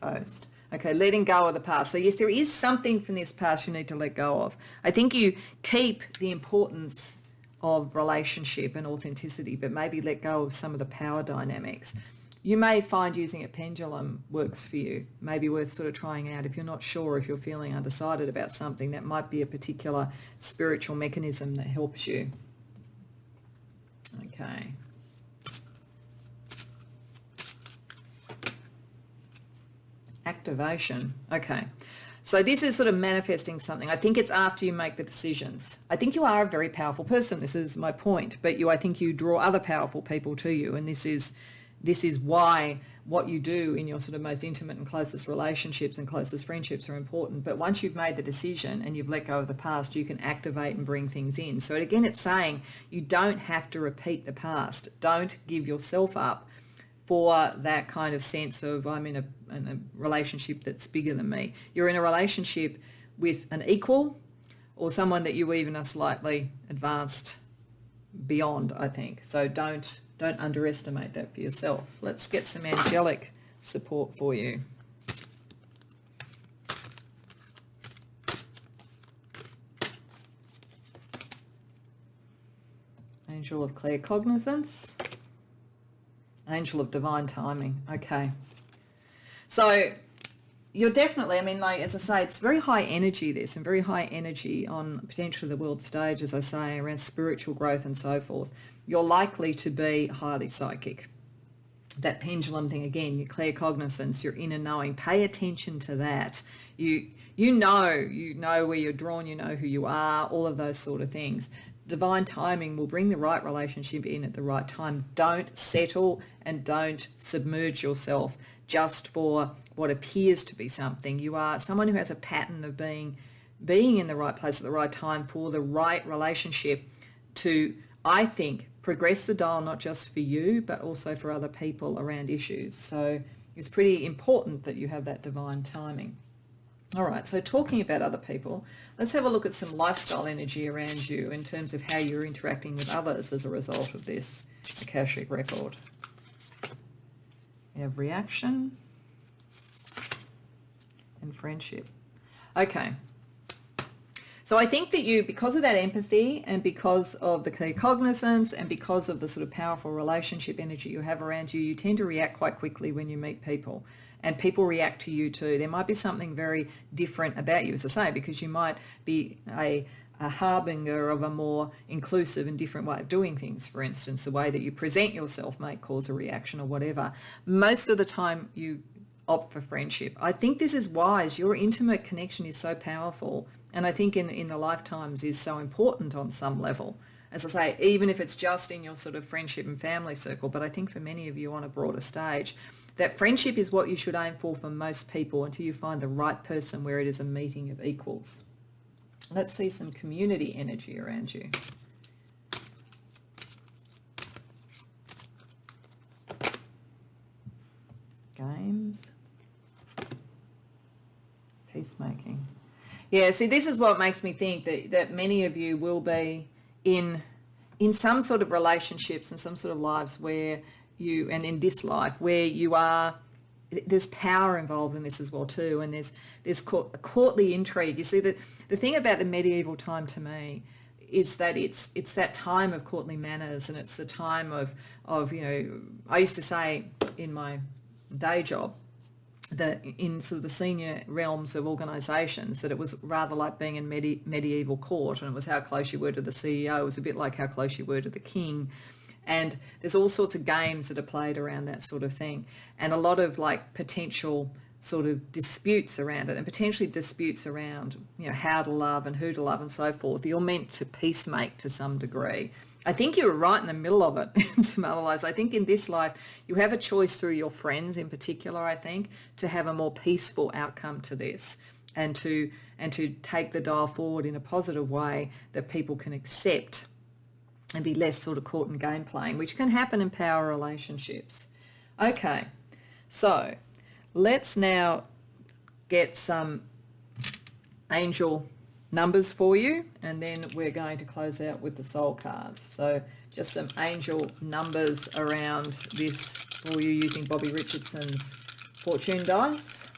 Ghost. Okay, letting go of the past. So yes, there is something from this past you need to let go of. I think you keep the importance of relationship and authenticity, but maybe let go of some of the power dynamics. You may find using a pendulum works for you. Maybe worth sort of trying out if you're not sure, if you're feeling undecided about something. That might be a particular spiritual mechanism that helps you. Okay. Activation. Okay. So this is sort of manifesting something. I think it's after you make the decisions. I think you are a very powerful person. This is my point. But I think you draw other powerful people to you, and this is why what you do in your sort of most intimate and closest relationships and closest friendships are important. But once you've made the decision and you've let go of the past, you can activate and bring things in. So again, it's saying you don't have to repeat the past. Don't give yourself up for that kind of sense of, I'm in a relationship that's bigger than me. You're in a relationship with an equal or someone that you even are slightly advanced beyond, I think. So don't underestimate that for yourself. Let's get some angelic support for you. Angel of clear cognizance. Angel of divine timing. Okay. So you're definitely, as I say, it's very high energy, this, and very high energy on potentially the world stage, as I say, around spiritual growth and so forth. You're likely to be highly psychic. That pendulum thing again, your clear cognizance, your inner knowing. Pay attention to that. You know where you're drawn, you know who you are, all of those sort of things. Divine timing will bring the right relationship in at the right time. Don't settle and don't submerge yourself just for what appears to be something. You are someone who has a pattern of being in the right place at the right time for the right relationship to, I think, progress the dial, not just for you, but also for other people around issues. So it's pretty important that you have that divine timing. All right, so talking about other people, let's have a look at some lifestyle energy around you in terms of how you're interacting with others as a result of this Akashic record. We have reaction and friendship. Okay. So I think that you, because of that empathy and because of the clear cognizance and because of the sort of powerful relationship energy you have around you, you tend to react quite quickly when you meet people. And people react to you too. There might be something very different about you, as I say, because you might be a harbinger of a more inclusive and different way of doing things. For instance, the way that you present yourself may cause a reaction or whatever. Most of the time you opt for friendship. I think this is wise. Your intimate connection is so powerful, and I think in the lifetimes is so important on some level. as I say, even if it's just in your sort of friendship and family circle, but I think for many of you on a broader stage, that friendship is what you should aim for most people until you find the right person where it is a meeting of equals. Let's see some community energy around you. Games. Peacemaking. Yeah, see, this is what makes me think that many of you will be in some sort of relationships and some sort of lives where you, and in this life, where you are, there's power involved in this as well too, and there's courtly intrigue. You see, the thing about the medieval time to me is that it's that time of courtly manners, and it's the time of I used to say in my day job that in sort of the senior realms of organisations, that it was rather like being in medieval court, and it was how close you were to the CEO. It was a bit like how close you were to the king. And there's all sorts of games that are played around that sort of thing, and a lot of like potential sort of disputes around it, and potentially disputes around how to love and who to love and so forth. You're meant to peacemake to some degree. I think you were right in the middle of it in some other lives. I think in this life you have a choice through your friends in particular, I think, to have a more peaceful outcome to this, and to take the dial forward in a positive way that people can accept, and be less sort of caught in game playing, which can happen in power relationships. Okay, so let's now get some angel numbers for you, and then we're going to close out with the soul cards. So just some angel numbers around this for you using Bobby Richardson's fortune dice.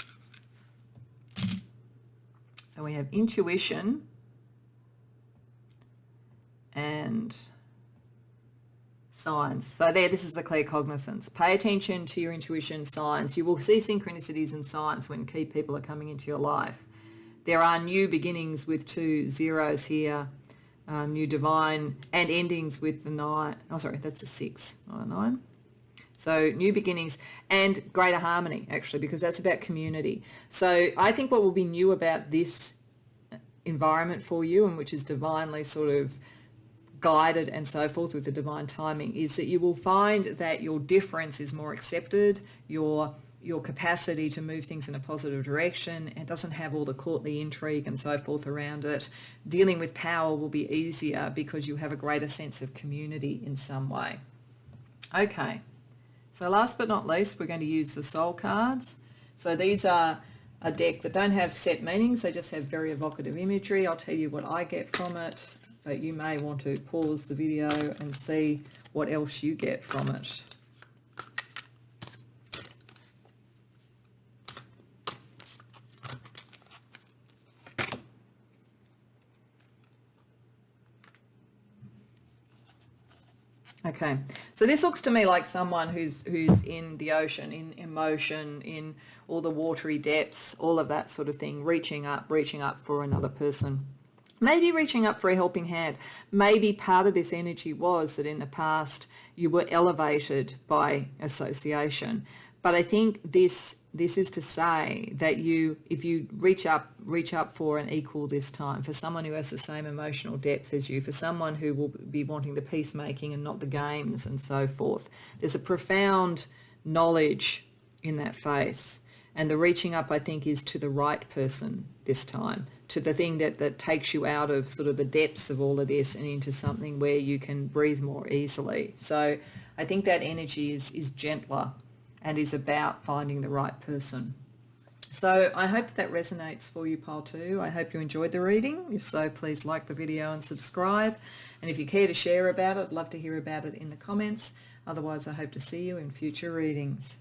So we have intuition and signs. So this is the clear cognizance. Pay attention to your intuition, signs. You will see synchronicities and signs when key people are coming into your life. There are new beginnings with 2 zeros here, new divine, and endings with the 9. Oh, sorry, that's a 6, not a 9. So new beginnings and greater harmony, actually, because that's about community. So I think what will be new about this environment for you, and which is divinely sort of guided and so forth with the divine timing, is that you will find that your difference is more accepted, your capacity to move things in a positive direction. It doesn't have all the courtly intrigue and so forth around it. Dealing with power will be easier because you have a greater sense of community in some way. Okay, so last but not least, we're going to use the soul cards. So these are a deck that don't have set meanings, they just have very evocative imagery. I'll tell you what I get from it, but you may want to pause the video and see what else you get from it. Okay, so this looks to me like someone who's in the ocean, in emotion, in all the watery depths, all of that sort of thing, reaching up for another person. Maybe reaching up for a helping hand. Maybe part of this energy was that in the past you were elevated by association. But I think this is to say that if you reach up for an equal this time, for someone who has the same emotional depth as you, for someone who will be wanting the peacemaking and not the games and so forth. There's a profound knowledge in that face. And the reaching up, I think, is to the right person this time, to the thing that takes you out of sort of the depths of all of this and into something where you can breathe more easily. So I think that energy is gentler and is about finding the right person. So I hope that resonates for you, Pile 2. I hope you enjoyed the reading. If so, please like the video and subscribe. And if you care to share about it, I'd love to hear about it in the comments. Otherwise, I hope to see you in future readings.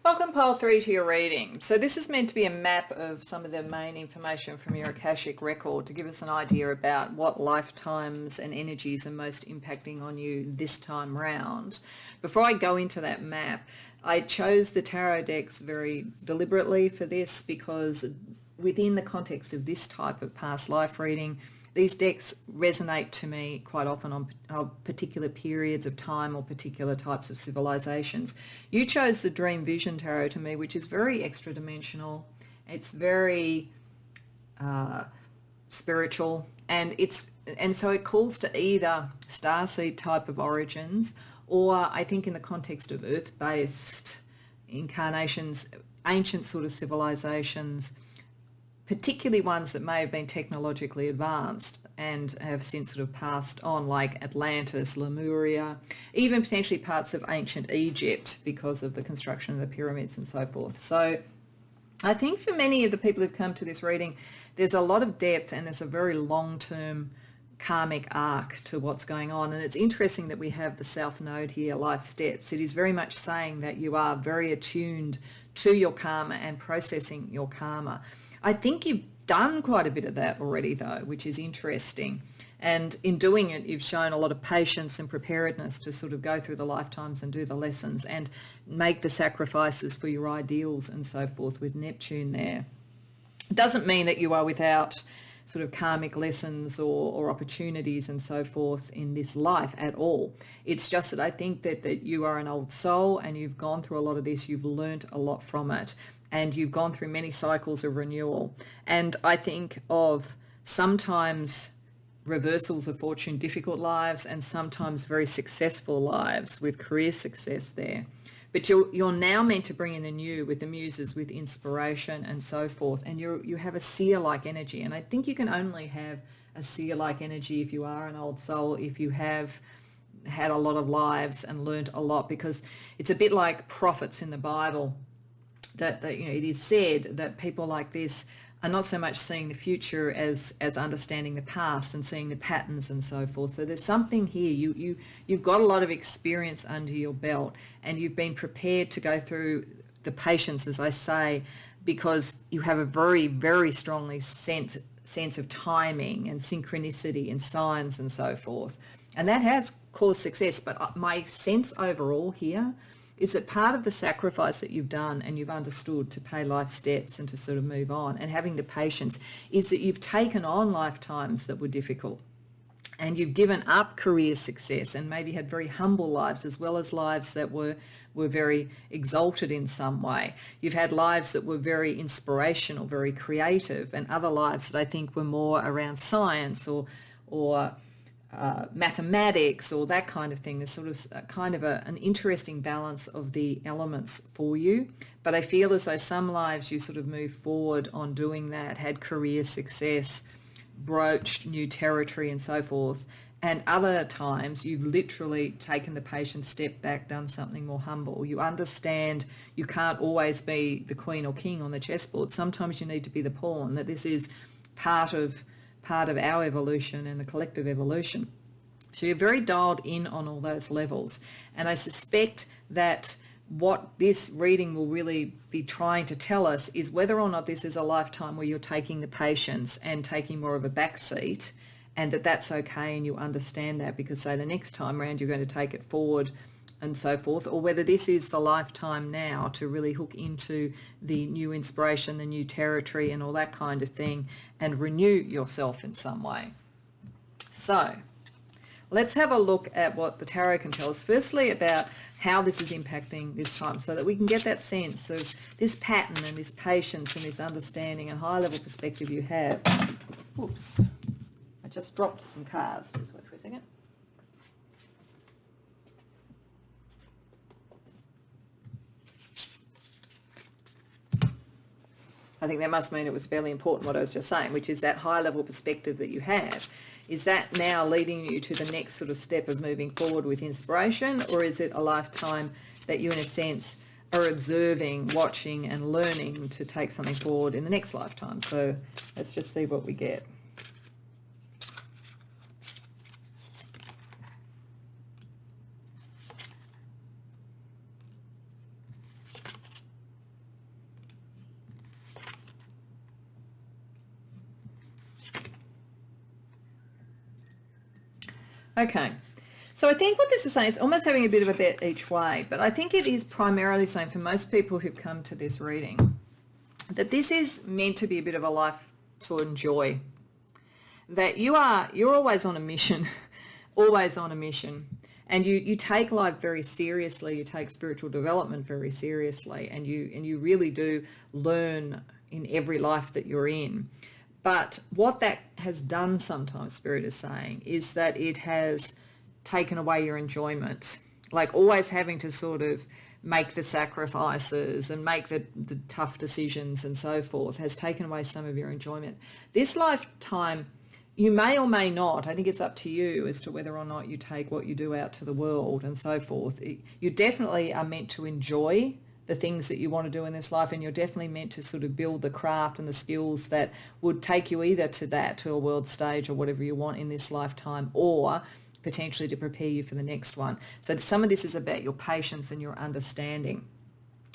Welcome, Pile 3, to your reading. So this is meant to be a map of some of the main information from your Akashic record to give us an idea about what lifetimes and energies are most impacting on you this time round. Before I go into that map, I chose the tarot decks very deliberately for this because within the context of this type of past life reading, these decks resonate to me quite often on particular periods of time or particular types of civilizations. You chose the Dream Vision Tarot to me, which is very extra-dimensional. It's very spiritual, and it's and so it calls to either starseed type of origins, or I think in the context of earth-based incarnations, ancient sort of civilizations, particularly ones that may have been technologically advanced and have since sort of passed on, like Atlantis, Lemuria, even potentially parts of ancient Egypt because of the construction of the pyramids and so forth. So I think for many of the people who've come to this reading, there's a lot of depth and there's a very long-term karmic arc to what's going on. And it's interesting that we have the South Node here, life steps. It is very much saying that you are very attuned to your karma and processing your karma. I think you've done quite a bit of that already though, which is interesting. And in doing it, you've shown a lot of patience and preparedness to sort of go through the lifetimes and do the lessons and make the sacrifices for your ideals and so forth with Neptune there. It doesn't mean that you are without sort of karmic lessons or opportunities and so forth in this life at all. It's just that I think that you are an old soul and you've gone through a lot of this, you've learnt a lot from it, and you've gone through many cycles of renewal. And I think of sometimes reversals of fortune, difficult lives, and sometimes very successful lives with career success there. But you're now meant to bring in the new with the muses, with inspiration and so forth. And you have a seer-like energy. And I think you can only have a seer-like energy if you are an old soul, if you have had a lot of lives and learnt a lot, because it's a bit like prophets in the Bible that you know, it is said that people like this are not so much seeing the future as understanding the past and seeing the patterns and so forth. So there's something here. You've got a lot of experience under your belt and you've been prepared to go through the patience, as I say, because you have a very, very strongly sense of timing and synchronicity and signs and so forth. And that has caused success. But my sense overall here is that part of the sacrifice that you've done and you've understood to pay life's debts and to sort of move on and having the patience is that you've taken on lifetimes that were difficult and you've given up career success and maybe had very humble lives as well as lives that were very exalted in some way. You've had lives that were very inspirational, very creative, and other lives that I think were more around science or mathematics or that kind of thing. There's sort of an interesting balance of the elements for you. But I feel as though some lives you sort of moved forward on doing that, had career success, broached new territory and so forth. And other times you've literally taken the patient step back, done something more humble. You understand you can't always be the queen or king on the chessboard. Sometimes you need to be the pawn, that this is part of our evolution and the collective evolution. So you're very dialed in on all those levels. And I suspect that what this reading will really be trying to tell us is whether or not this is a lifetime where you're taking the patience and taking more of a back seat, and that's okay and you understand that because, say, the next time around you're going to take it forward and so forth, or whether this is the lifetime now to really hook into the new inspiration, the new territory and all that kind of thing and renew yourself in some way. So let's have a look at what the tarot can tell us. Firstly, about how this is impacting this time so that we can get that sense of this pattern and this patience and this understanding and high level perspective you have. Oops, I just dropped some cards. Just wait for a second. I think that must mean it was fairly important what I was just saying, which is that high level perspective that you have. Is that now leading you to the next sort of step of moving forward with inspiration, or is it a lifetime that you in a sense are observing, watching and learning to take something forward in the next lifetime? So let's just see what we get. Okay, so I think what this is saying, it's almost having a bit of a bet each way, but I think it is primarily saying for most people who've come to this reading that this is meant to be a bit of a life to enjoy, that you're always on a mission, always on a mission, and you take life very seriously, you take spiritual development very seriously, and you really do learn in every life that you're in. But what that has done sometimes, Spirit is saying, is that it has taken away your enjoyment. Like always having to sort of make the sacrifices and make the tough decisions and so forth has taken away some of your enjoyment. This lifetime, you may or may not, I think it's up to you as to whether or not you take what you do out to the world and so forth. You definitely are meant to enjoy the things that you want to do in this life, and you're definitely meant to sort of build the craft and the skills that would take you either to a world stage or whatever you want in this lifetime, or potentially to prepare you for the next one. So some of this is about your patience and your understanding.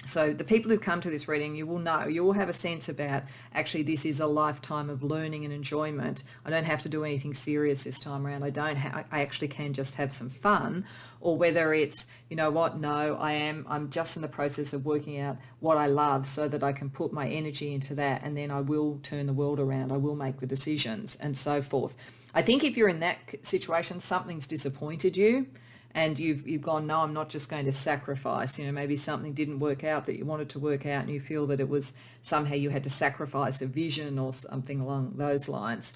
So the people who come to this reading, you will have a sense about, actually, this is a lifetime of learning and enjoyment. I don't have to do anything serious this time around. I actually can just have some fun. Or whether it's, you know what, no, I'm just in the process of working out what I love so that I can put my energy into that, and then I will turn the world around. I will make the decisions and so forth. I think if you're in that situation, something's disappointed you, and you've gone, no, I'm not just going to sacrifice. You know, maybe something didn't work out that you wanted to work out, and you feel that it was somehow you had to sacrifice a vision or something along those lines.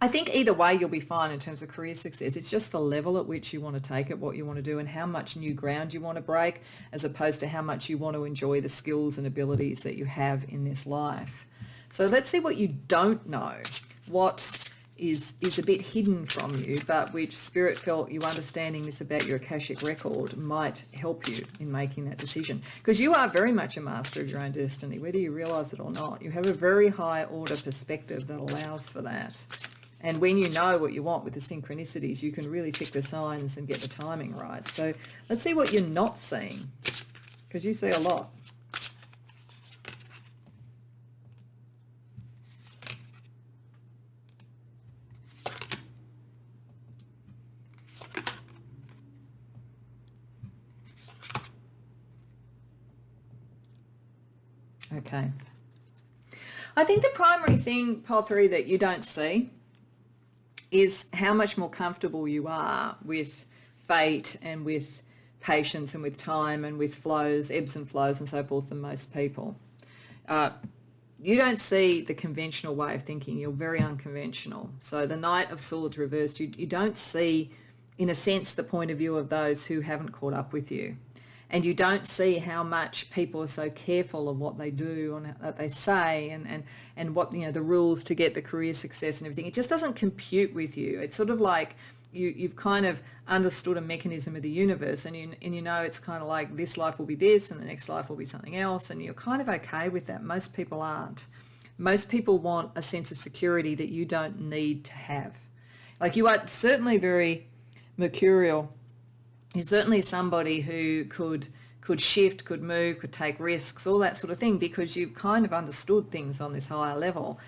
I think either way you'll be fine in terms of career success. It's just the level at which you want to take it, what you want to do, and how much new ground you want to break, as opposed to how much you want to enjoy the skills and abilities that you have in this life. So let's see what you don't know, what is a bit hidden from you, but which Spirit felt you understanding this about your Akashic record might help you in making that decision. Because you are very much a master of your own destiny, whether you realize it or not. You have a very high order perspective that allows for that. And when you know what you want with the synchronicities, you can really pick the signs and get the timing right. So let's see what you're not seeing, because you see a lot. Okay. I think the primary thing, Pole 3, that you don't see is how much more comfortable you are with fate and with patience and with time and with flows, ebbs and flows and so forth than most people. You don't see the conventional way of thinking. You're very unconventional. So the Knight of Swords reversed, you don't see, in a sense, the point of view of those who haven't caught up with you. And you don't see how much people are so careful of what they do and what they say and what, you know, the rules to get the career success and everything. It just doesn't compute with you. It's sort of like you've kind of understood a mechanism of the universe, and you know it's kind of like this life will be this and the next life will be something else, and you're kind of okay with that. Most people aren't. Most people want a sense of security that you don't need to have. Like, you are certainly very mercurial. You're certainly somebody who could shift, could move, could take risks, all that sort of thing, because you've kind of understood things on this higher level.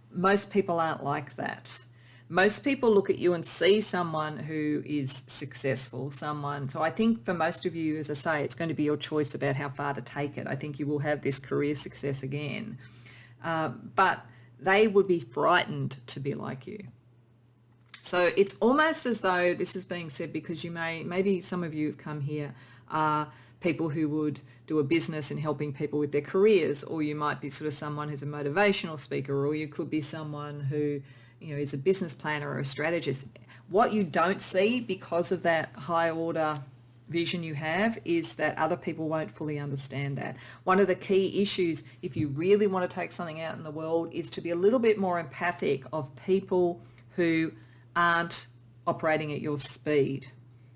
Most people aren't like that. Most people look at you and see someone who is successful, so I think for most of you, as I say, it's going to be your choice about how far to take it. I think you will have this career success again. But they would be frightened to be like you. So it's almost as though this is being said because maybe some of you have come here are people who would do a business in helping people with their careers, or you might be sort of someone who's a motivational speaker, or you could be someone who, you know, is a business planner or a strategist. What you don't see because of that high order vision you have is that other people won't fully understand that. One of the key issues, if you really want to take something out in the world, is to be a little bit more empathic of people who aren't operating at your speed,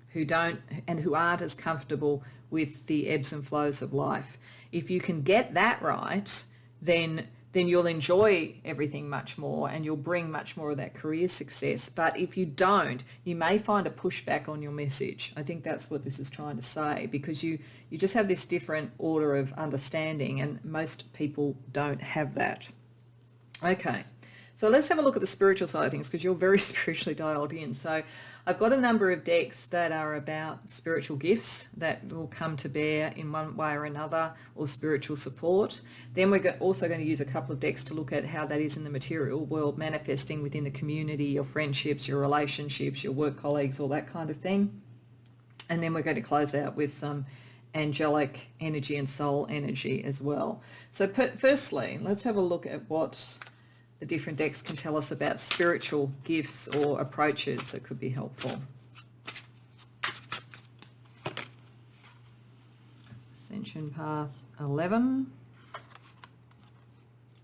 who aren't as comfortable with the ebbs and flows of life. If you can get that right, then you'll enjoy everything much more and you'll bring much more of that career success. But if you don't, you may find a pushback on your message. I think that's what this is trying to say, because you just have this different order of understanding, and most people don't have that. Okay. So let's have a look at the spiritual side of things, because you're very spiritually dialed in. So I've got a number of decks that are about spiritual gifts that will come to bear in one way or another, or spiritual support. Then we're also going to use a couple of decks to look at how that is in the material world, manifesting within the community, your friendships, your relationships, your work colleagues, all that kind of thing. And then we're going to close out with some angelic energy and soul energy as well. So firstly, let's have a look at what the different decks can tell us about spiritual gifts or approaches that could be helpful. Ascension Path 11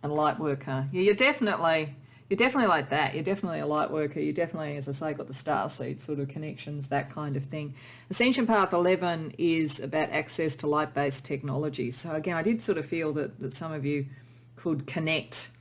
and Light Worker. Yeah, you're definitely like that. You're definitely a light worker. You definitely, as I say, got the starseed sort of connections, that kind of thing. Ascension Path 11 is about access to light-based technology. So again, I did sort of feel that some of you could connect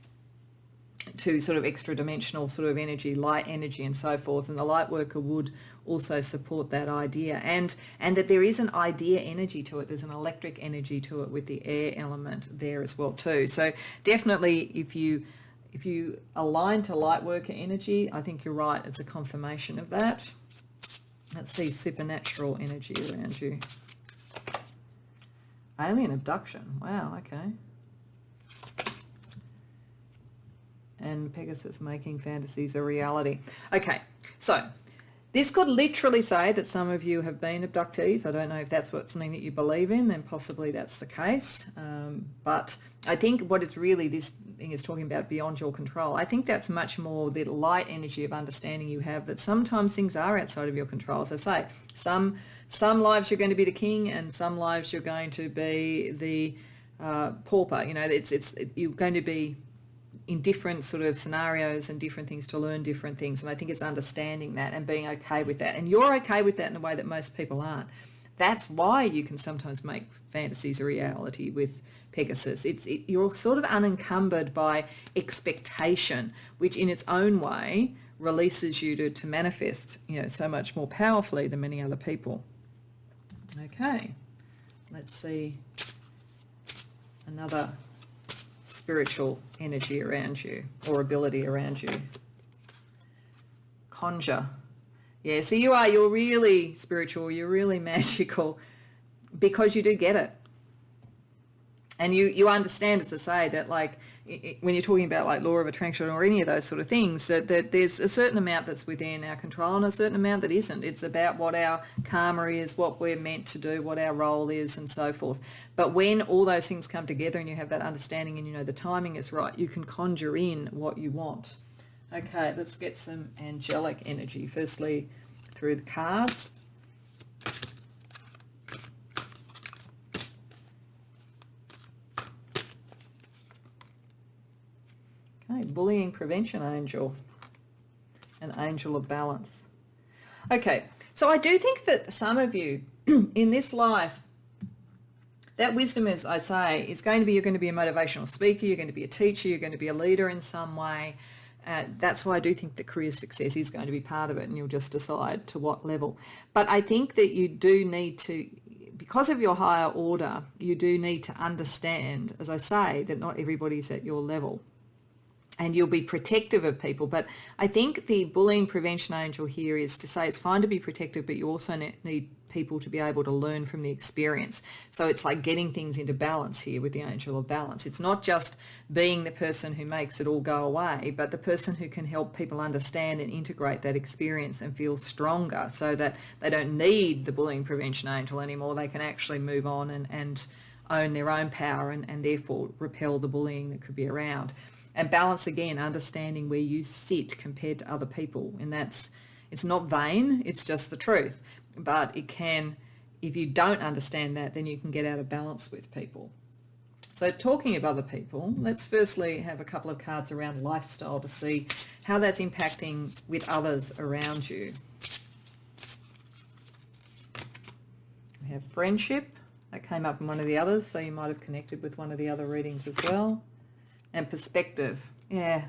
to sort of extra dimensional sort of energy, light energy and so forth, and the light worker would also support that idea, and that there is an idea energy to it. There's an electric energy to it with the air element there as well too. So definitely if you align to light worker energy, I think you're right, it's a confirmation of that. Let's see supernatural energy around you. Alien abduction, wow, okay. And Pegasus making fantasies a reality. Okay, so this could literally say that some of you have been abductees. I don't know if that's something that you believe in, then possibly that's the case. But I think what it's really, this thing is talking about beyond your control. I think that's much more the light energy of understanding you have, that sometimes things are outside of your control. As I say, some lives you're going to be the king, and some lives you're going to be the pauper. You know, you're going to be in different sort of scenarios and different things to learn different things. And I think it's understanding that and being okay with that. And you're okay with that in a way that most people aren't. That's why you can sometimes make fantasies a reality with Pegasus. You're sort of unencumbered by expectation, which in its own way releases you to manifest, you know, so much more powerfully than many other people. Okay, let's see another spiritual energy around you or ability around you. Conjure. Yeah, so you're really spiritual, you're really magical because you do get it. And you understand, as I say, that like when you're talking about like law of attraction or any of those sort of things, that there's a certain amount that's within our control and a certain amount that isn't. It's about what our karma is, what we're meant to do, what our role is and so forth. But when all those things come together and you have that understanding and you know the timing is right, you can conjure in what you want. Okay, let's get some angelic energy. Firstly, through the cards. Okay, bullying prevention angel, an angel of balance. Okay, so I do think that some of you in this life, that wisdom, as I say, is going to be, you're going to be a motivational speaker, you're going to be a teacher, you're going to be a leader in some way. That's why I do think that career success is going to be part of it, and you'll just decide to what level. But I think that you do need to, because of your higher order, you do need to understand, as I say, that not everybody's at your level. And you'll be protective of people. But I think the bullying prevention angel here is to say it's fine to be protective, but you also need people to be able to learn from the experience. So it's like getting things into balance here with the angel of balance. It's not just being the person who makes it all go away, but the person who can help people understand and integrate that experience and feel stronger so that they don't need the bullying prevention angel anymore. They can actually move on and own their own power and therefore repel the bullying that could be around. And balance, again, understanding where you sit compared to other people. And it's not vain, it's just the truth. But it can, if you don't understand that, then you can get out of balance with people. So talking of other people, let's firstly have a couple of cards around lifestyle to see how that's impacting with others around you. We have friendship, that came up in one of the others, so you might have connected with one of the other readings as well. And perspective, yeah.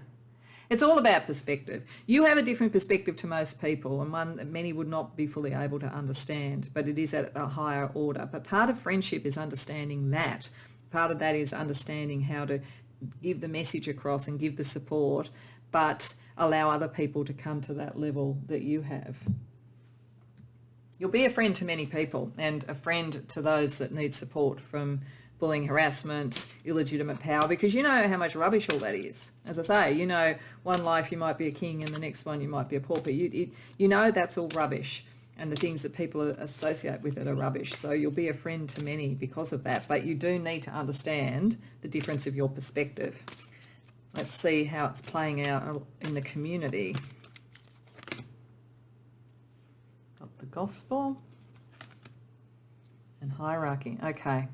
It's all about perspective. You have a different perspective to most people, and one that many would not be fully able to understand, but it is at a higher order. But part of friendship is understanding that. Part of that is understanding how to give the message across and give the support, but allow other people to come to that level that you have. You'll be a friend to many people and a friend to those that need support from bullying, harassment, illegitimate power, because you know how much rubbish all that is. As I say, you know, one life you might be a king and the next one you might be a pauper. You know that's all rubbish, and the things that people associate with it are rubbish. So you'll be a friend to many because of that, but you do need to understand the difference of your perspective. Let's see how it's playing out in the community. Got the gospel and hierarchy. Okay.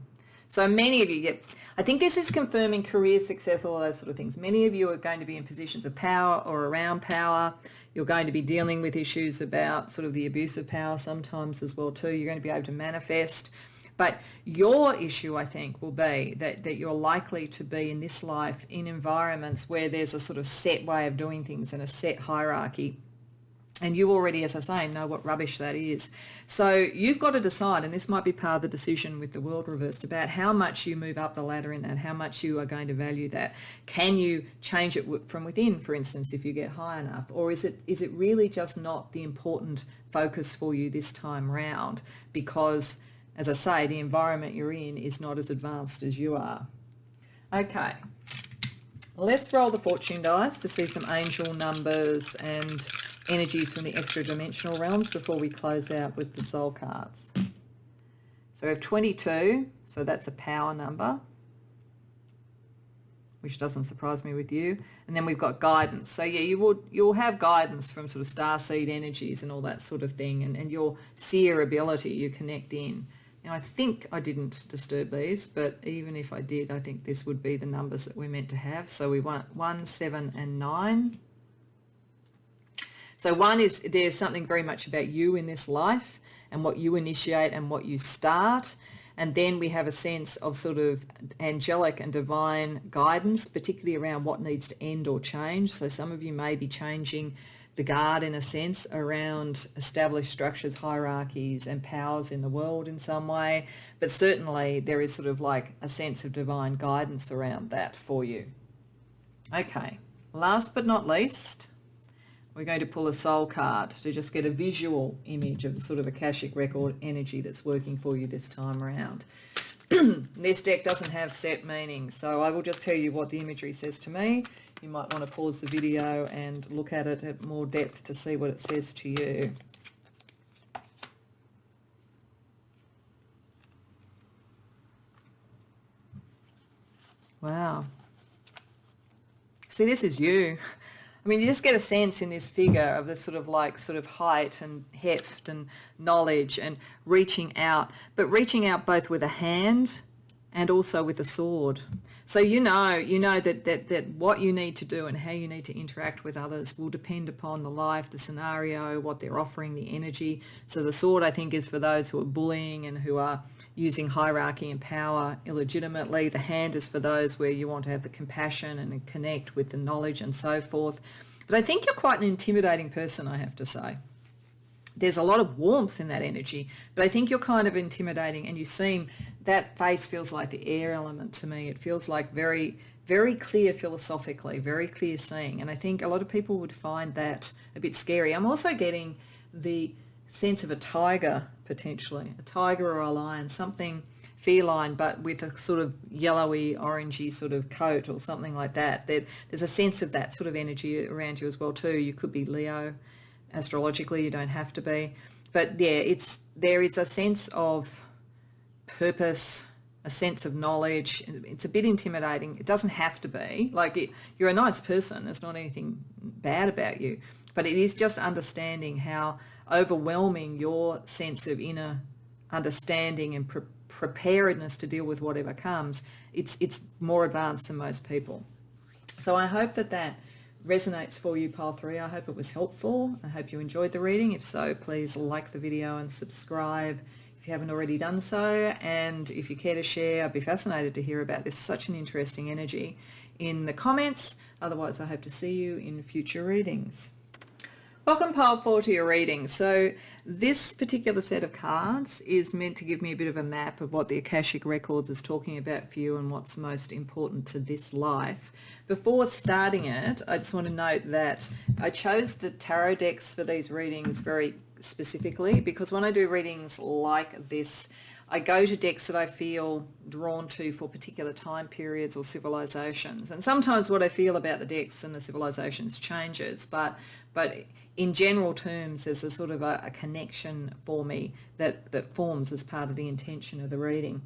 So many of you, I think this is confirming career success, all those sort of things. Many of you are going to be in positions of power or around power. You're going to be dealing with issues about sort of the abuse of power sometimes as well too. You're going to be able to manifest. But your issue, I think, will be that you're likely to be in this life in environments where there's a sort of set way of doing things and a set hierarchy. And you already, as I say, know what rubbish that is. So you've got to decide, and this might be part of the decision with the world reversed, about how much you move up the ladder in that, how much you are going to value that. Can you change it from within, for instance, if you get high enough? Or is it really just not the important focus for you this time round? Because, as I say, the environment you're in is not as advanced as you are. Okay. Let's roll the fortune dice to see some angel numbers and energies from the extra dimensional realms before we close out with the soul cards. So we have 22, so that's a power number, which doesn't surprise me with you. And then we've got guidance. So yeah, you'll have guidance from sort of starseed energies and all that sort of thing, and your seer ability, you connect in. Now, I think I didn't disturb these, but even if I did, I think this would be the numbers that we're meant to have. So we want 1, 7, and 9. So 1 is, there's something very much about you in this life and what you initiate and what you start. And then we have a sense of sort of angelic and divine guidance, particularly around what needs to end or change. So some of you may be changing the guard in a sense around established structures, hierarchies and powers in the world in some way. But certainly there is sort of like a sense of divine guidance around that for you. Okay, last but not least, we're going to pull a soul card to just get a visual image of the sort of Akashic record energy that's working for you this time around. This deck doesn't have set meanings, so I will just tell you what the imagery says to me. You might want to pause the video and look at it at more depth to see what it says to you. Wow. See, this is you. I mean, you just get a sense in this figure of the sort of height and heft and knowledge and reaching out, but reaching out both with a hand and also with a sword. So you know that what you need to do and how you need to interact with others will depend upon the life, the scenario, what they're offering, the energy. So the sword, I think, is for those who are bullying and who are using hierarchy and power illegitimately. The hand is for those where you want to have the compassion and connect with the knowledge and so forth. But I think you're quite an intimidating person, I have to say. There's a lot of warmth in that energy, but I think you're kind of intimidating, and you seem, that face feels like the air element to me. It feels like very, very clear philosophically, very clear seeing, and I think a lot of people would find that a bit scary. I'm also getting the sense of a tiger, potentially, a tiger or a lion, something feline, but with a sort of yellowy, orangey sort of coat or something like that. There's a sense of that sort of energy around you as well too. You could be Leo. Astrologically, you don't have to be, but yeah, there is a sense of purpose, a sense of knowledge. It's a bit intimidating. It doesn't have to be like you're a nice person. There's not anything bad about you, but it is just understanding how overwhelming your sense of inner understanding and preparedness to deal with whatever comes. It's more advanced than most people. So I hope that resonates for you, pile 3. I hope it was helpful. I hope you enjoyed the reading. If so, please like the video and subscribe if you haven't already done so. And if you care to share, I'd be fascinated to hear about this. Such an interesting energy in the comments. Otherwise, I hope to see you in future readings. Welcome, pile 4, to your reading. So this particular set of cards is meant to give me a bit of a map of what the Akashic Records is talking about for you and what's most important to this life. Before starting it, I just want to note that I chose the tarot decks for these readings very specifically because when I do readings like this, I go to decks that I feel drawn to for particular time periods or civilizations. And sometimes what I feel about the decks and the civilizations changes, but in general terms, there's a sort of a connection for me that forms as part of the intention of the reading.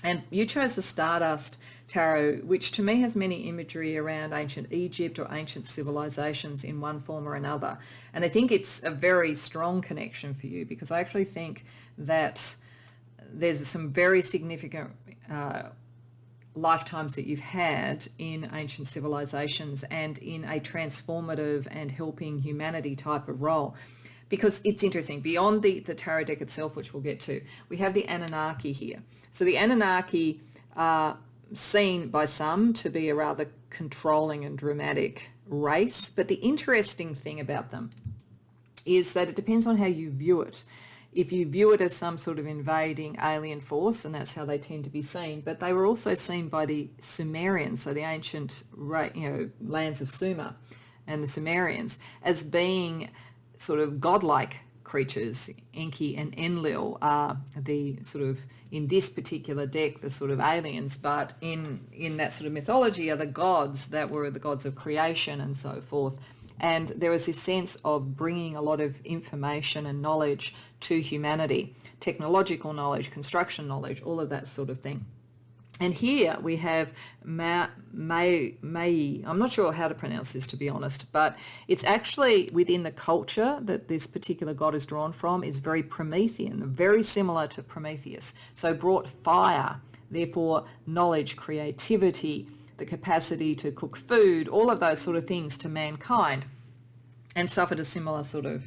And you chose the Stardust Tarot, which to me has many imagery around ancient Egypt or ancient civilizations in one form or another. And I think it's a very strong connection for you, because I actually think that there's some very significant lifetimes that you've had in ancient civilizations and in a transformative and helping humanity type of role. Because it's interesting, beyond the tarot deck itself, which we'll get to, we have the Anunnaki here. So the Anunnaki are seen by some to be a rather controlling and dramatic race, but the interesting thing about them is that it depends on how you view it. If you view it as some sort of invading alien force, and that's how they tend to be seen, but they were also seen by the Sumerians, so the ancient lands of Sumer and the Sumerians, as being sort of godlike creatures. Enki and Enlil are the sort of, in this particular deck, the sort of aliens, but in that sort of mythology are the gods that were the gods of creation and so forth. And there was this sense of bringing a lot of information and knowledge to humanity, technological knowledge, construction knowledge, all of that sort of thing. And here we have Mai. I'm not sure how to pronounce this, to be honest, but it's actually within the culture that this particular god is drawn from is very Promethean, very similar to Prometheus. So brought fire, therefore knowledge, creativity, the capacity to cook food, all of those sort of things to mankind, and suffered a similar sort of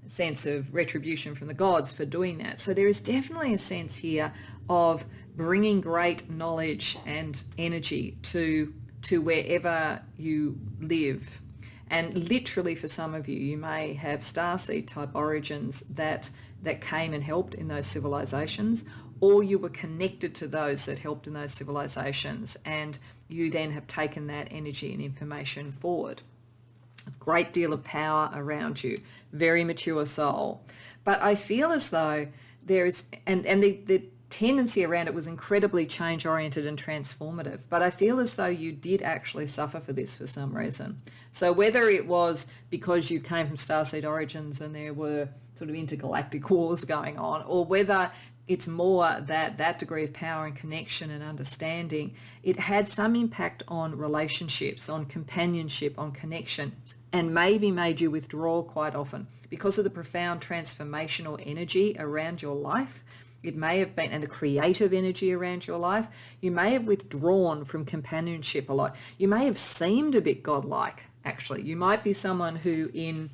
sense of retribution from the gods for doing that. So there is definitely a sense here of bringing great knowledge and energy to wherever you live. And literally for some of you, you may have starseed type origins that came and helped in those civilizations, or you were connected to those that helped in those civilizations, and you then have taken that energy and information forward. A great deal of power around you, very mature soul. But I feel as though there is, and the tendency around it was incredibly change oriented and transformative, but I feel as though you did actually suffer for this for some reason. So whether it was because you came from starseed origins and there were sort of intergalactic wars going on, or whether it's more that degree of power and connection and understanding, it had some impact on relationships, on companionship, on connection, and maybe made you withdraw quite often because of the profound transformational energy around your life. It may have been, and the creative energy around your life, you may have withdrawn from companionship a lot. You may have seemed a bit godlike, actually. You might be someone who in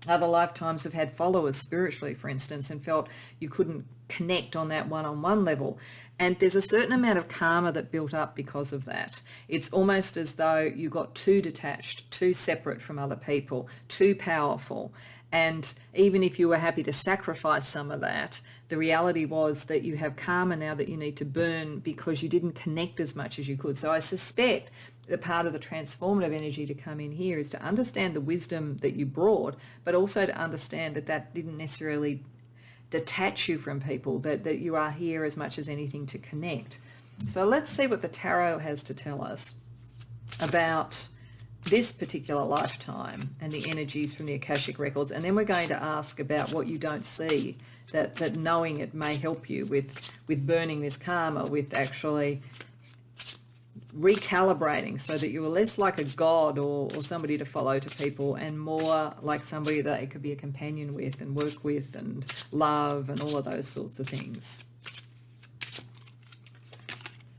other lifetimes have had followers spiritually, for instance, and felt you couldn't connect on that one-on-one level. And there's a certain amount of karma that built up because of that. It's almost as though you got too detached, too separate from other people, too powerful. And even if you were happy to sacrifice some of that, the reality was that you have karma now that you need to burn because you didn't connect as much as you could. So I suspect the part of the transformative energy to come in here is to understand the wisdom that you brought, but also to understand that didn't necessarily detach you from people, that you are here as much as anything to connect. So let's see what the tarot has to tell us about this particular lifetime and the energies from the Akashic records. And then we're going to ask about what you don't see, that knowing it may help you with burning this karma, with actually recalibrating so that you are less like a god or somebody to follow to people, and more like somebody that you could be a companion with and work with and love and all of those sorts of things.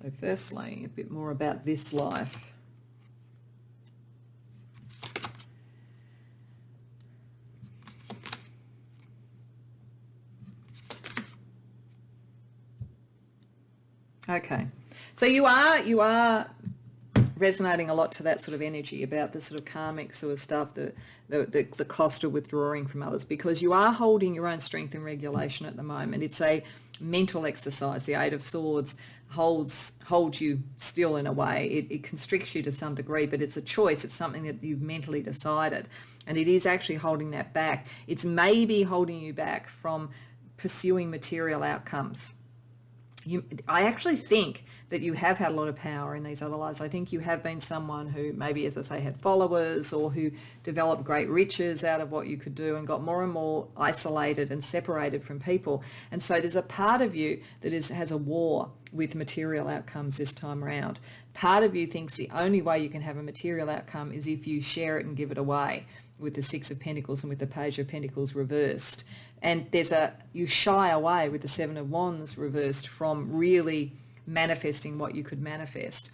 So firstly, a bit more about this life. Okay. So you are resonating a lot to that sort of energy about the sort of karmic sort of stuff, the cost of withdrawing from others, because you are holding your own strength and regulation at the moment. It's a mental exercise. The Eight of Swords holds you still in a way. It constricts you to some degree, but it's a choice. It's something that you've mentally decided, and it is actually holding that back. It's maybe holding you back from pursuing material outcomes. I actually think that you have had a lot of power in these other lives. I think you have been someone who maybe, as I say, had followers, or who developed great riches out of what you could do and got more and more isolated and separated from people. And so there's a part of you that has a war with material outcomes this time around. Part of you thinks the only way you can have a material outcome is if you share it and give it away, with the Six of Pentacles and with the Page of Pentacles reversed. And you shy away with the Seven of Wands reversed from really manifesting what you could manifest.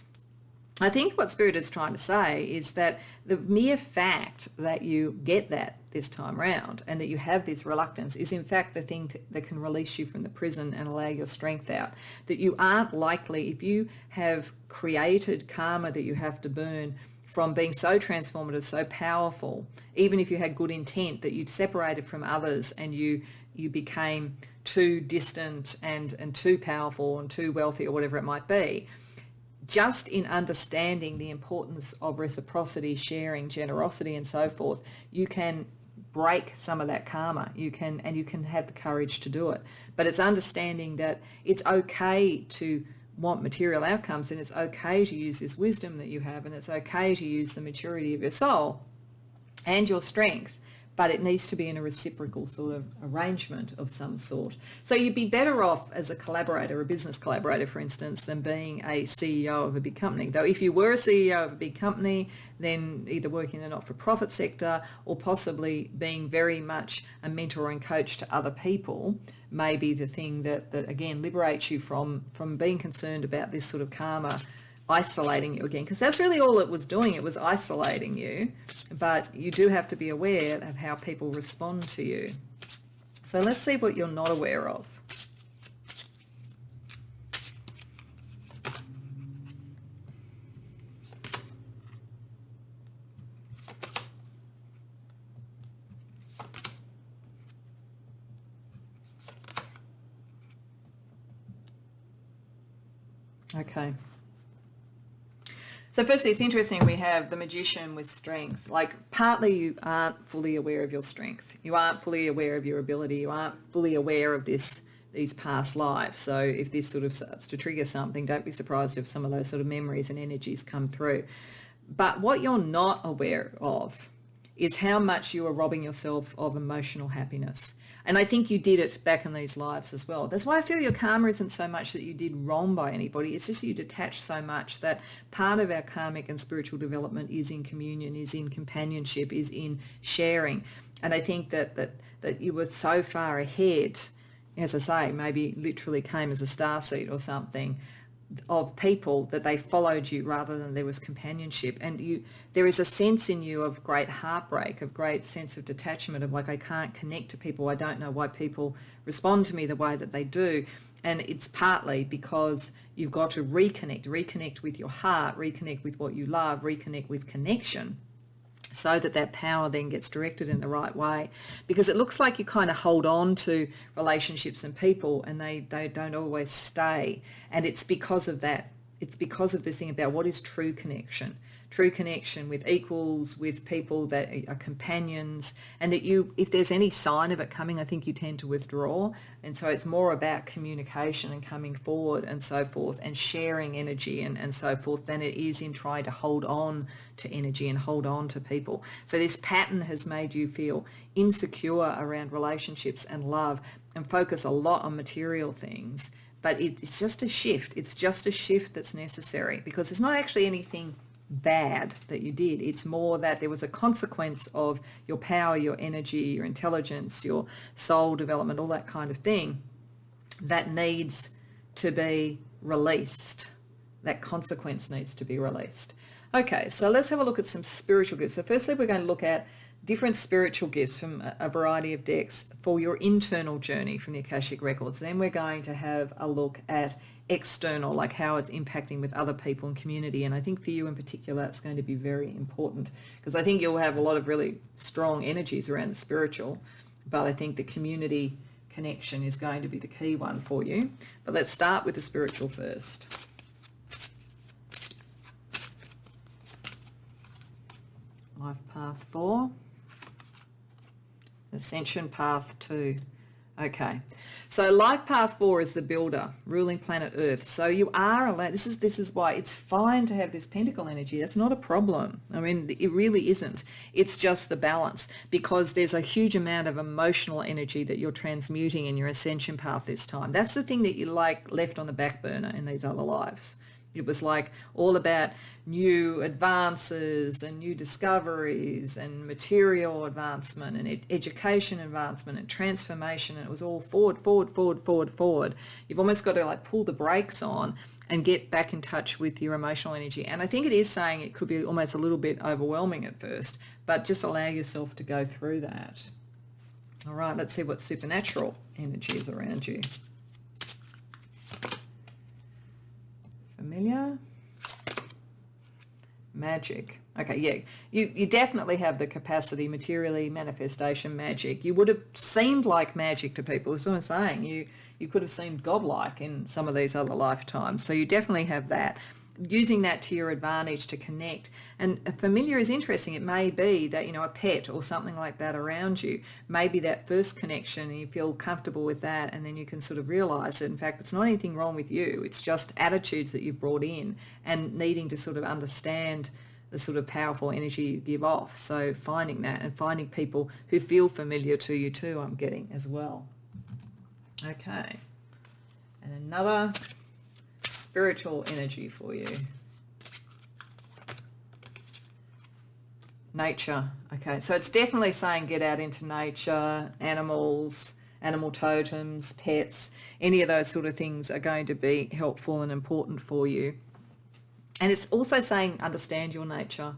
I think what Spirit is trying to say is that the mere fact that you get that this time round, and that you have this reluctance, is in fact the thing that can release you from the prison and allow your strength out. That you aren't likely, if you have created karma that you have to burn from being so transformative, so powerful, even if you had good intent, that you'd separated from others and you became too distant and too powerful and too wealthy, or whatever it might be. Just in understanding the importance of reciprocity, sharing, generosity, and so forth, you can break some of that karma. You can have the courage to do it. But it's understanding that it's okay to want material outcomes, and it's okay to use this wisdom that you have, and it's okay to use the maturity of your soul and your strength, but it needs to be in a reciprocal sort of arrangement of some sort. So you'd be better off as a collaborator, a business collaborator, for instance, than being a CEO of a big company. Though if you were a CEO of a big company, then either working in the not-for-profit sector or possibly being very much a mentor and coach to other people may be the thing that again liberates you from being concerned about this sort of karma isolating you again, because that's really all it was doing. It was isolating you, but you do have to be aware of how people respond to you. So let's see what you're not aware of. Okay. So firstly, it's interesting, we have the Magician with strength. Like, partly you aren't fully aware of your strength. You aren't fully aware of your ability. You aren't fully aware of these past lives. So if this sort of starts to trigger something, don't be surprised if some of those sort of memories and energies come through. But what you're not aware of is how much you are robbing yourself of emotional happiness. And I think you did it back in these lives as well. That's why I feel your karma isn't so much that you did wrong by anybody. It's just you detached so much that part of our karmic and spiritual development is in communion, is in companionship, is in sharing. And I think that you were so far ahead, as I say, maybe literally came as a starseed or something, of people that they followed you rather than there was companionship. And there is a sense in you of great heartbreak, of great sense of detachment, of like, I can't connect to people. I don't know why people respond to me the way that they do. And it's partly because you've got to reconnect with your heart, reconnect with what you love, reconnect with connection, so that power then gets directed in the right way. Because it looks like you kind of hold on to relationships and people, and they don't always stay. And it's because of that. It's because of this thing about what is true connection. True connection with equals, with people that are companions, and that if there's any sign of it coming, I think you tend to withdraw. And so it's more about communication and coming forward and so forth, and sharing energy and so forth, than it is in trying to hold on to energy and hold on to people. So this pattern has made you feel insecure around relationships and love, and focus a lot on material things. But it's just a shift. It's just a shift that's necessary, because it's not actually anything bad that you did. It's more that there was a consequence of your power, your energy, your intelligence, your soul development, all that kind of thing, that needs to be released. That consequence needs to be released. Okay, so let's have a look at some spiritual gifts. So firstly, we're going to look at different spiritual gifts from a variety of decks for your internal journey from the Akashic Records. Then we're going to have a look at external, like how it's impacting with other people and community. And I think for you in particular, that's going to be very important, because I think you'll have a lot of really strong energies around the spiritual, but I think the community connection is going to be the key one for you. But let's start with the spiritual first. Life Path 4. Ascension Path 2. Okay, So life path 4 is the builder, ruling planet Earth. So you are allowed, this is why it's fine to have this pentacle energy. That's not a problem. I mean, it really isn't. It's just the balance, because there's a huge amount of emotional energy that you're transmuting in your ascension path this time. That's the thing that you like left on the back burner in these other lives. It was like all about new advances and new discoveries and material advancement and education advancement and transformation. And it was all forward, forward, forward, forward, forward. You've almost got to like pull the brakes on and get back in touch with your emotional energy. And I think it is saying it could be almost a little bit overwhelming at first, but just allow yourself to go through that. All right, let's see what supernatural energy is around you. Familiar, magic. Okay, yeah, you definitely have the capacity, materially, manifestation, magic. You would have seemed like magic to people. That's what I'm saying. You could have seemed godlike in some of these other lifetimes. So you definitely have that. Using that to your advantage to connect. And a familiar is interesting. It may be that, a pet or something like that around you, maybe that first connection and you feel comfortable with that, and then you can sort of realize that in fact it's not anything wrong with you. It's just attitudes that you've brought in and needing to sort of understand the sort of powerful energy you give off. So finding that and finding people who feel familiar to you too, I'm getting as well. Okay. And another spiritual energy for you. Nature. Okay, so it's definitely saying get out into nature, animals, animal totems, pets, any of those sort of things are going to be helpful and important for you. And it's also saying understand your nature.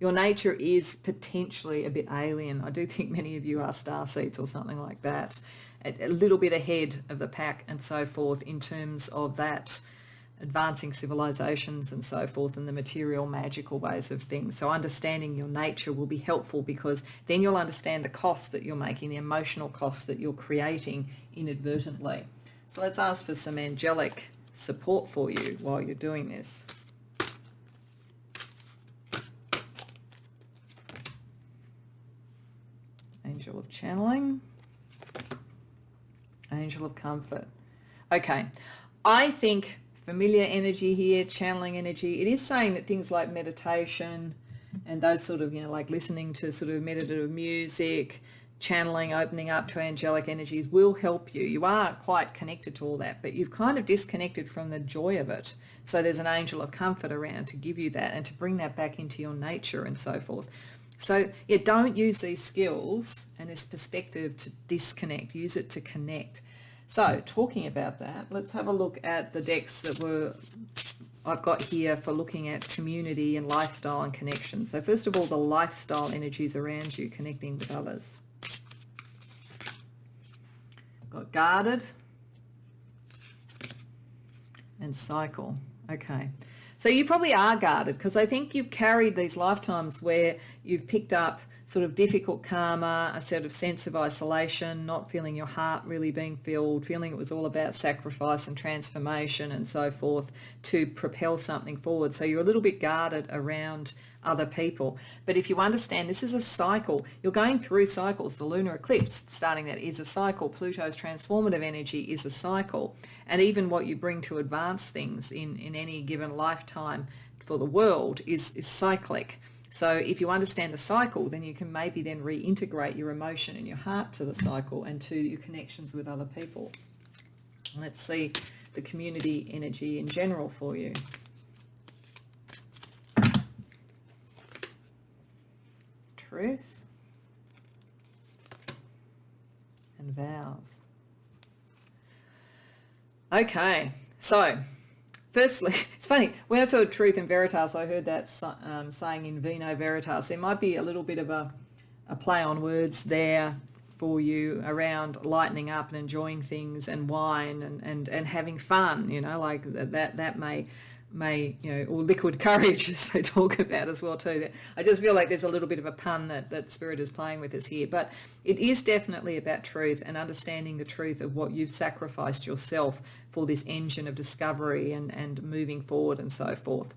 Your nature is potentially a bit alien. I do think many of you are starseeds or something like that, a little bit ahead of the pack and so forth in terms of that advancing civilizations and so forth and the material magical ways of things. So understanding your nature will be helpful, because then you'll understand the cost that you're making, the emotional cost that you're creating inadvertently. So let's ask for some angelic support for you while you're doing this. Angel of channeling, angel of comfort. Okay, I think familiar energy here, channeling energy, it is saying that things like meditation and those sort of, like listening to sort of meditative music, channeling, opening up to angelic energies will help you. You are quite connected to all that, but you've kind of disconnected from the joy of it. So there's an angel of comfort around to give you that and to bring that back into your nature and so forth. So yeah, don't use these skills and this perspective to disconnect. Use it to connect. So talking about that, let's have a look at the decks that I've got here for looking at community and lifestyle and connection. So first of all, the lifestyle energies around you, connecting with others. Got guarded and cycle. Okay. So you probably are guarded, because I think you've carried these lifetimes where you've picked up sort of difficult karma, a sort of sense of isolation, not feeling your heart really being filled, feeling it was all about sacrifice and transformation and so forth to propel something forward. So you're a little bit guarded around other people. But if you understand this is a cycle, you're going through cycles. The lunar eclipse starting that is a cycle. Pluto's transformative energy is a cycle. And even what you bring to advance things in any given lifetime for the world is cyclic. So if you understand the cycle, then you can maybe then reintegrate your emotion and your heart to the cycle and to your connections with other people. Let's see the community energy in general for you. Truth and vows. Okay, so firstly, it's funny, when I saw truth and veritas, I heard that saying in vino veritas. There might be a little bit of a play on words there for you around lightening up and enjoying things and wine and having fun, like that may, or liquid courage, as they talk about as well too. I just feel like there's a little bit of a pun that Spirit is playing with us here. But it is definitely about truth and understanding the truth of what you've sacrificed yourself for this engine of discovery and moving forward and so forth.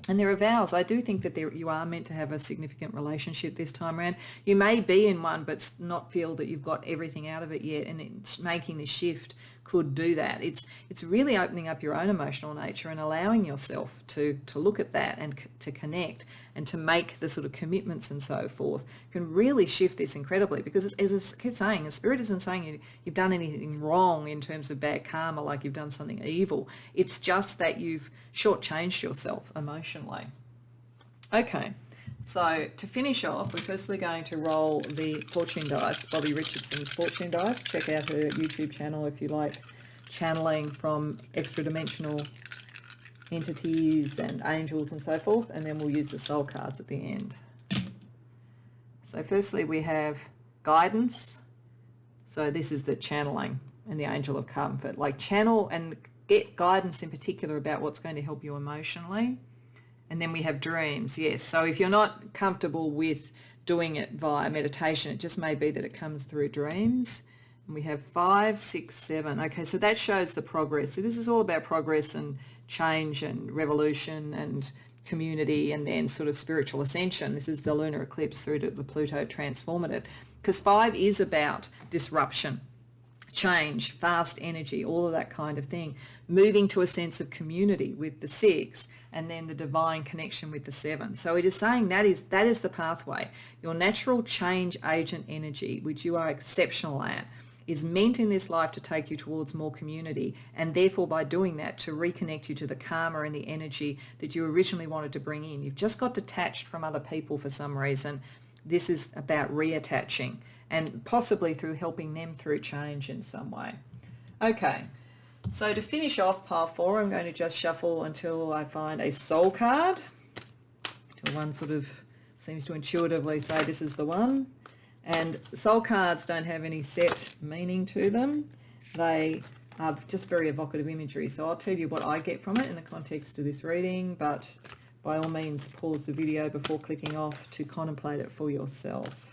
And there are vows. I do think that you are meant to have a significant relationship this time around. You may be in one, but not feel that you've got everything out of it yet. And it's making this shift could do that. It's really opening up your own emotional nature and allowing yourself to look at that and to connect and to make the sort of commitments and so forth can really shift this incredibly, because as I keep saying, the Spirit isn't saying you've done anything wrong in terms of bad karma, like you've done something evil. It's just that you've shortchanged yourself emotionally. Okay. So to finish off, we're firstly going to roll the fortune dice, Bobby Richardson's fortune dice. Check out her YouTube channel if you like channeling from extra-dimensional entities and angels and so forth. And then we'll use the soul cards at the end. So firstly we have guidance. So this is the channeling and the angel of comfort. Like channel and get guidance in particular about what's going to help you emotionally. And then we have dreams, yes. So if you're not comfortable with doing it via meditation, it just may be that it comes through dreams. And we have 5, 6, 7. Okay, so that shows the progress. So this is all about progress and change and revolution and community and then sort of spiritual ascension. This is the lunar eclipse through to the Pluto transformative. Because 5 is about disruption, change, fast energy, all of that kind of thing, moving to a sense of community with the 6, and then the divine connection with the 7. So it is saying that is the pathway. Your natural change agent energy, which you are exceptional at, is meant in this life to take you towards more community, and therefore by doing that to reconnect you to the karma and the energy that you originally wanted to bring in. You've just got detached from other people for some reason. This is about reattaching, and possibly through helping them through change in some way. Okay, so to finish off pile 4, I'm going to just shuffle until I find a soul card. Till one sort of seems to intuitively say this is the one. And soul cards don't have any set meaning to them. They are just very evocative imagery. So I'll tell you what I get from it in the context of this reading, but by all means pause the video before clicking off to contemplate it for yourself.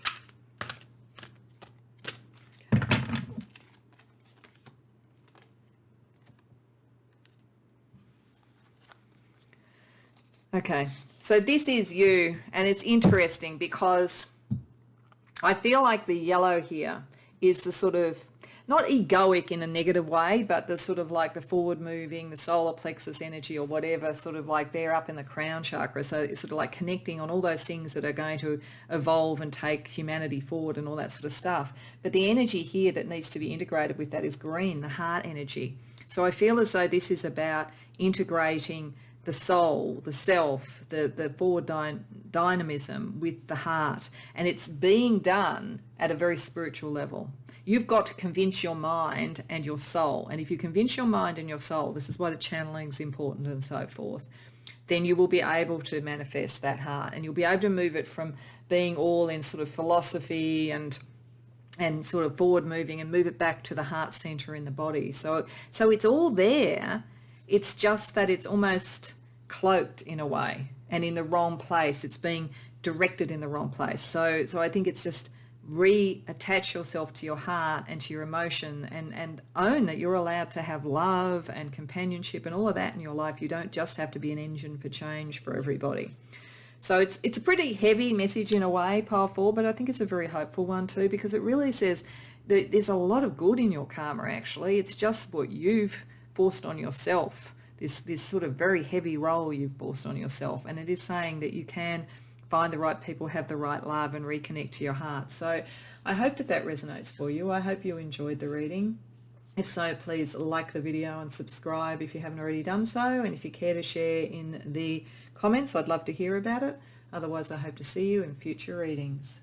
Okay, so this is you, and it's interesting because I feel like the yellow here is the sort of, not egoic in a negative way, but the sort of like the forward moving, the solar plexus energy or whatever, sort of like they're up in the crown chakra. So it's sort of like connecting on all those things that are going to evolve and take humanity forward and all that sort of stuff. But the energy here that needs to be integrated with that is green, the heart energy. So I feel as though this is about integrating the soul, the self, the forward dynamism with the heart. And it's being done at a very spiritual level. You've got to convince your mind and your soul. And if you convince your mind and your soul, this is why the channeling is important and so forth, then you will be able to manifest that heart. And you'll be able to move it from being all in sort of philosophy and sort of forward moving and move it back to the heart center in the body. So it's all there. It's just that it's almost cloaked in a way and in the wrong place. It's being directed in the wrong place. So I think it's just reattach yourself to your heart and to your emotion and own that you're allowed to have love and companionship and all of that in your life. You don't just have to be an engine for change for everybody. So it's a pretty heavy message in a way, pile 4, but I think it's a very hopeful one too, because it really says that there's a lot of good in your karma actually. It's just what you've forced on yourself, this sort of very heavy role you've forced on yourself. And it is saying that you can find the right people, have the right love, and reconnect to your heart. So I hope that resonates for you. I hope you enjoyed the reading. If so, please like the video and subscribe if you haven't already done so. And if you care to share in the comments, I'd love to hear about it. Otherwise, I hope to see you in future readings.